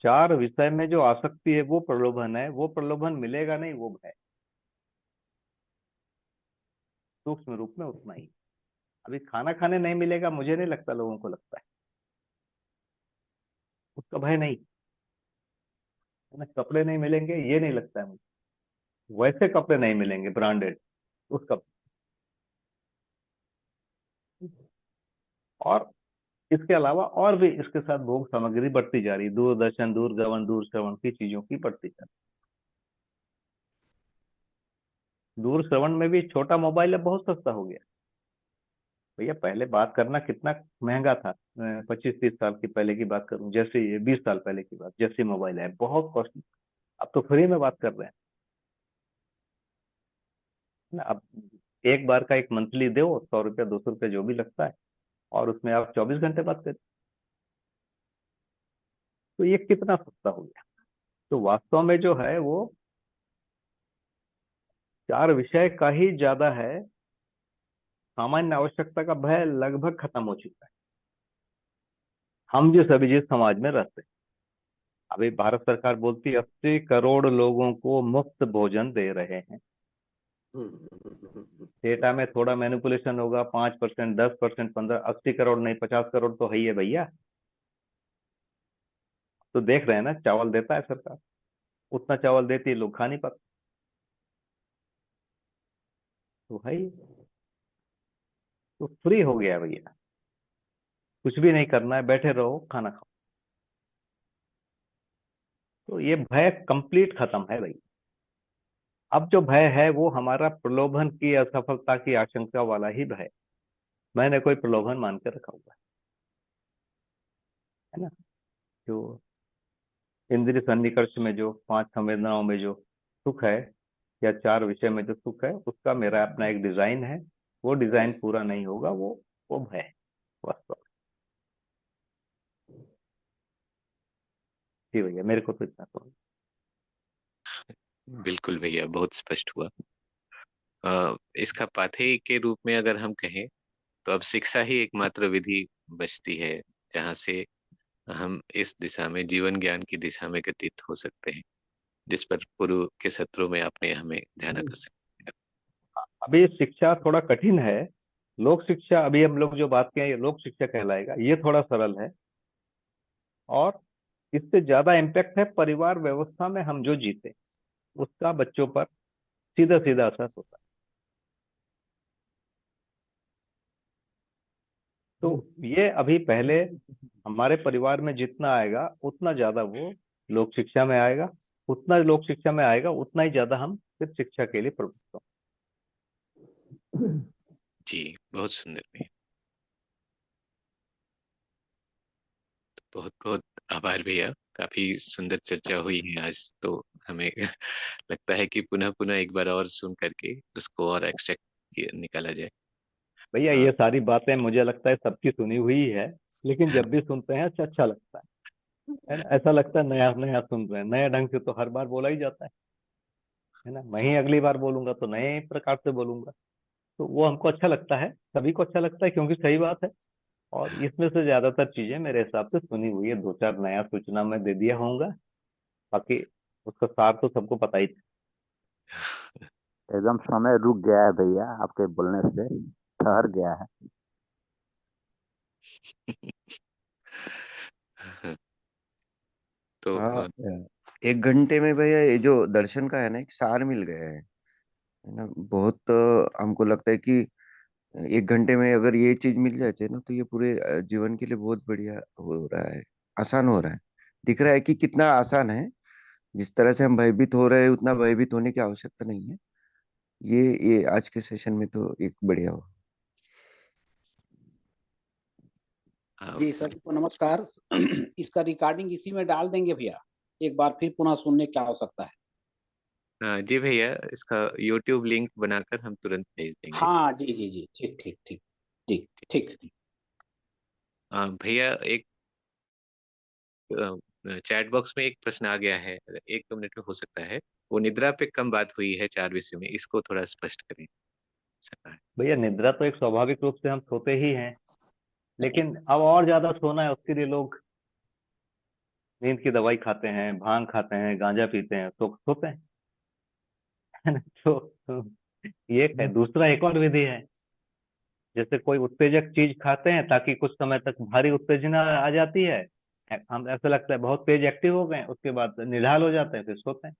4 विषय में जो आसक्ति है वो प्रलोभन है। वो प्रलोभन मिलेगा नहीं, वो भय। सूक्ष्म रूप में उतना ही। अभी खाना खाने नहीं मिलेगा, मुझे नहीं लगता लोगों को लगता है, उसका भय नहीं है ना। कपड़े नहीं मिलेंगे, ये नहीं लगता है मुझे, वैसे कपड़े नहीं मिलेंगे ब्रांडेड, उसका। और इसके अलावा और भी इसके साथ भोग सामग्री बढ़ती जा रही, दूरदर्शन, दूरगमन, दूर श्रवण की चीजों की बढ़ती जा रही। दूर श्रवण में भी छोटा मोबाइल अब बहुत सस्ता हो गया भैया। पहले बात करना कितना महंगा था, 25-30 साल की पहले की बात करूं, जैसे ये 20 साल पहले की बात, जैसे मोबाइल है बहुत कॉस्टली। अब तो फ्री में बात कर रहे हैं ना। अब एक बार का एक मंथली दो, 100 रुपया 200 रुपया जो भी लगता है, और उसमें आप 24 घंटे बात करें। तो ये कितना सस्ता हो गया। तो वास्तव में जो है वो 4 विषय का ही ज्यादा है। सामान्य आवश्यकता का भय लगभग खत्म हो चुका है। हम जिस समाज में रहते हैं, अभी भारत सरकार बोलती है 80 करोड़ लोगों को मुफ्त भोजन दे रहे हैं। डेटा में थोड़ा मैनिपुलेशन होगा, 5%, 10%, 15, 80 करोड़ नहीं, 50 करोड़ तो है ही है भैया। तो देख रहे हैं ना, चावल देता है सरकार, उतना चावल देती है, लोग खा नहीं पाते। तो भाई, तो फ्री हो गया भैया, कुछ भी नहीं करना है, बैठे रहो, खाना खाओ। तो ये भय कंप्लीट खत्म है भाई। अब जो भय है वो हमारा प्रलोभन की असफलता की आशंका वाला ही भय, मैंने कोई प्रलोभन मान के रखा हुआ है ना। जो इंद्रिय सन्निकर्ष में जो 5 संवेदनाओं में जो सुख है, या 4 विषय में जो सुख है, उसका मेरा अपना एक डिजाइन है। वो डिजाइन पूरा नहीं होगा, वो भय है वास्तव में। जी भैया, मेरे को तो इतना समझ। बिल्कुल भैया, बहुत स्पष्ट हुआ। इसका पाथेय के रूप में अगर हम कहें तो अब शिक्षा ही एकमात्र विधि बचती है जहाँ से हम इस दिशा में, जीवन ज्ञान की दिशा में गतित हो सकते हैं, जिस पर पूर्व के सत्रों में आपने हमें ध्यान आकर्षित किया। अभी शिक्षा थोड़ा कठिन है। लोक शिक्षा, अभी हम लोग जो बात किया, ये लोक शिक्षा कहलाएगा, ये थोड़ा सरल है। और इससे ज्यादा इम्पैक्ट है परिवार व्यवस्था में हम जो जीते, उसका बच्चों पर सीधा सीधा असर होता है। तो ये अभी पहले हमारे परिवार में जितना आएगा, उतना ज्यादा वो लोक शिक्षा में आएगा, उतना लोक शिक्षा में आएगा, उतना ही ज्यादा हम फिर शिक्षा के लिए प्रवृत्त होंगे। जी, बहुत सुंदर भैया। बहुत बहुत आभार भैया, काफी सुंदर चर्चा हुई है आज तो। हमें लगता है कि पुनः पुनः एक बार और सुन करके उसको और एक्सट्रैक्ट निकाला जाए। भैया, हाँ। ये सारी बातें मुझे लगता है सबकी सुनी हुई है, लेकिन जब भी सुनते हैं अच्छा अच्छा लगता है ना। ऐसा लगता है नया नया सुन रहे हैं, नए ढंग से तो हर बार बोला ही जाता है ना। मैं ही अगली बार बोलूंगा तो नए प्रकार से बोलूंगा, तो वो हमको अच्छा लगता है, सभी को अच्छा लगता है, क्योंकि सही बात है। और इसमें से ज्यादातर चीजें मेरे हिसाब से सुनी हुई है, 2-4 नया सूचना मैं दे दिया होऊंगा, बाकी उसका सार तो सबको पता ही था। एकदम समय रुक गया है भैया, आपके बोलने से ठहर गया है। तो हाँ, 1 घंटे में भैया ये जो दर्शन का है ना, एक सार मिल गया है ना। बहुत हमको लगता है कि 1 घंटे में अगर ये चीज मिल जाती है ना, तो ये पूरे जीवन के लिए बहुत बढ़िया हो रहा है, आसान हो रहा है। दिख रहा है कि कितना आसान है। जिस तरह से हम भयभीत हो रहे हैं, उतना भयभीत होने की आवश्यकता नहीं है। ये आज के सेशन में तो एक बढ़िया हो। जी सर को नमस्कार। इसका रिकॉर्डिंग इसी में डाल देंगे भैया, एक बार फिर पुनः सुनने क्या हो सकता है। जी भैया, इसका यूट्यूब लिंक बनाकर हम तुरंत भेज देंगे। हाँ जी जी जी, ठीक ठीक ठीक। जी ठीक। भैया, एक चैट बॉक्स में एक प्रश्न आ गया है, 1-2 मिनट में हो सकता है। वो निद्रा पे कम बात हुई है 4 विषयों में, इसको थोड़ा स्पष्ट करें सरकार। भैया, निद्रा तो एक स्वाभाविक रूप से हम सोते ही हैं, लेकिन अब और ज्यादा सोना है उसके लिए लोग नींद की दवाई खाते हैं, भांग खाते हैं, गांजा पीते हैं, तो सोते हैं, है ना। तो ये एक है। दूसरा एक और विधि है, जैसे कोई उत्तेजक चीज खाते हैं ताकि कुछ समय तक भारी उत्तेजना आ जाती है, हम ऐसा लगता है बहुत तेज एक्टिव हो गए, उसके बाद निढाल हो जाते हैं, फिर सोते हैं।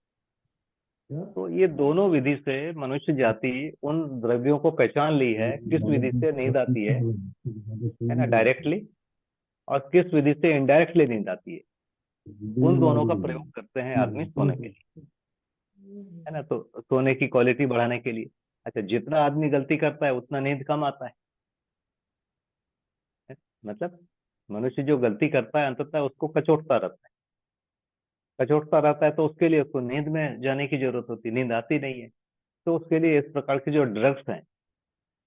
तो ये दोनों विधि से मनुष्य जाति उन द्रव्यों को पहचान ली है, किस विधि से नींद आती है ना, डायरेक्टली, और किस विधि से इनडायरेक्टली नींद आती है। उन दोनों का प्रयोग करते हैं आदमी सोने के लिए, है ना। तो सोने की क्वालिटी बढ़ाने के लिए, अच्छा, जितना आदमी गलती करता है उतना नींद कम आता है। मतलब मनुष्य जो गलती करता है अंततः उसको कचोटता रहता है, कचोटता रहता है, तो उसके लिए उसको नींद में जाने की जरूरत होती है, नींद आती नहीं है। तो उसके लिए इस प्रकार के जो ड्रग्स हैं,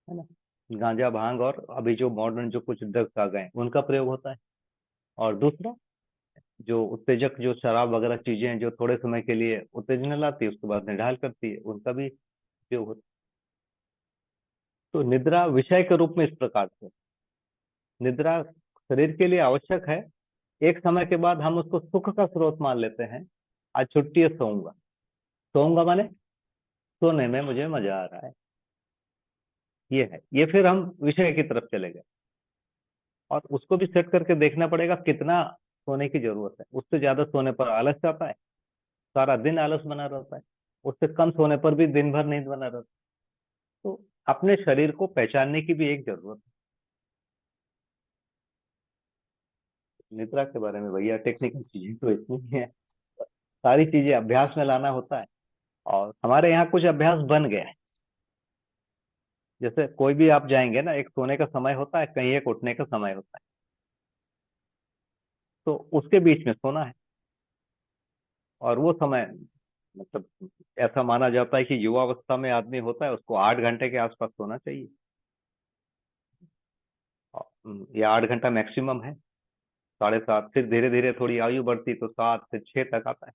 है ना, गांजा भांग और अभी जो मॉडर्न जो कुछ ड्रग्स आ गए हैं, उनका प्रयोग होता है। और दूसरा, जो उत्तेजक जो शराब वगैरह चीजें हैं, जो थोड़े समय के लिए उत्तेजना लाती है, उसके बाद निढाल करती है, उनका भी उपयोग होता है। तो निद्रा विषय के रूप में इस प्रकार से, निद्रा शरीर के लिए आवश्यक है। एक समय के बाद हम उसको सुख का स्रोत मान लेते हैं, आज छुट्टी है, सोऊंगा। सोऊंगा माने सोने में मुझे मजा आ रहा है, ये है। ये फिर हम विषय की तरफ चले गए, और उसको भी सेट करके देखना पड़ेगा कितना सोने की जरूरत है। उससे ज्यादा सोने पर आलस आता है, सारा दिन आलस बना रहता है। उससे कम सोने पर भी दिन भर नींद बना रहता है। तो अपने शरीर को पहचानने की भी एक जरूरत है। निद्रा के बारे में भैया टेक्निकल चीजें तो इतनी ही है, सारी चीजें अभ्यास में लाना होता है। और हमारे यहाँ कुछ अभ्यास बन गए हैं। जैसे कोई भी आप जाएंगे ना, एक सोने का समय होता है, कहीं एक उठने का समय होता है, तो उसके बीच में सोना है। और वो समय मतलब ऐसा माना जाता है कि युवावस्था में आदमी होता है, उसको 8 घंटे के आसपास सोना चाहिए। या 8 घंटा मैक्सिमम है, 7.5। फिर धीरे धीरे थोड़ी आयु बढ़ती तो 7 से 6 तक आता है।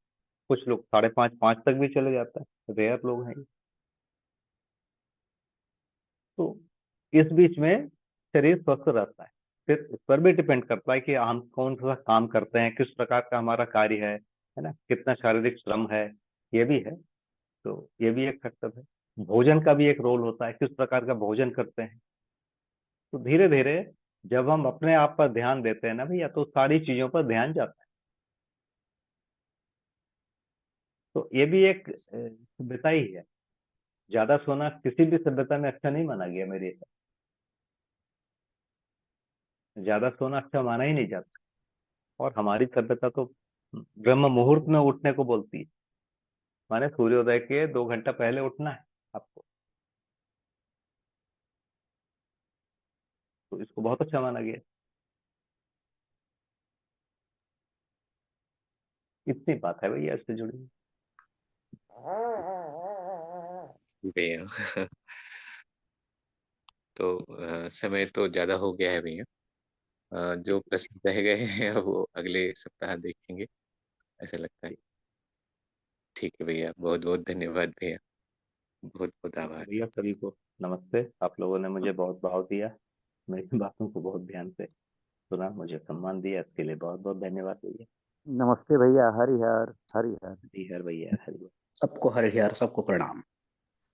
कुछ लोग 5.5 5 तक भी चले जाता है, रेयर लोग हैं ये। तो इस बीच में शरीर स्वस्थ रहता है। फिर इस पर भी डिपेंड करता है कि हम कौन सा काम करते हैं, किस प्रकार का हमारा कार्य है ना, कितना शारीरिक श्रम है, ये भी है। तो ये भी एक फैक्टर है। भोजन का भी एक रोल होता है, किस प्रकार का भोजन करते हैं। तो धीरे धीरे जब हम अपने आप पर ध्यान देते हैं ना भैया, तो सारी चीजों पर ध्यान जाता है। तो ये भी एक सभ्यता ही है। ज्यादा सोना किसी भी सभ्यता में अच्छा नहीं माना गया मेरे हिसाब से। ज्यादा सोना अच्छा माना ही नहीं जाता। और हमारी सभ्यता तो ब्रह्म मुहूर्त में उठने को बोलती है, माने सूर्योदय के 2 घंटा पहले उठना है आपको। तो इसको बहुत अच्छा माना गया। इतनी बात है भैया इससे जुड़ी। भैया तो समय तो ज्यादा हो गया है भैया। जो प्रश्न रह गए हैं वो अगले सप्ताह देखेंगे, ऐसा लगता है। ठीक है भैया, बहुत बहुत धन्यवाद भैया, बहुत बहुत आभार। भैया सभी को नमस्ते। आप लोगों ने मुझे बहुत भाव दिया, मेरी बातों को बहुत ध्यान से सुना, मुझे सम्मान दिया, इसके लिए बहुत बहुत धन्यवाद भैया। नमस्ते भैया, हरिहर हरिहर। हरिहर भैया, हरिहर। सबको हरिहर, सबको प्रणाम।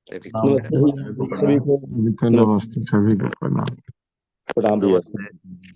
सभी को नमस्ते प्रणाम। भैया, सभी को नमस्ते, सभी को प्रणाम। प्रणाम भैया। नमस्ते।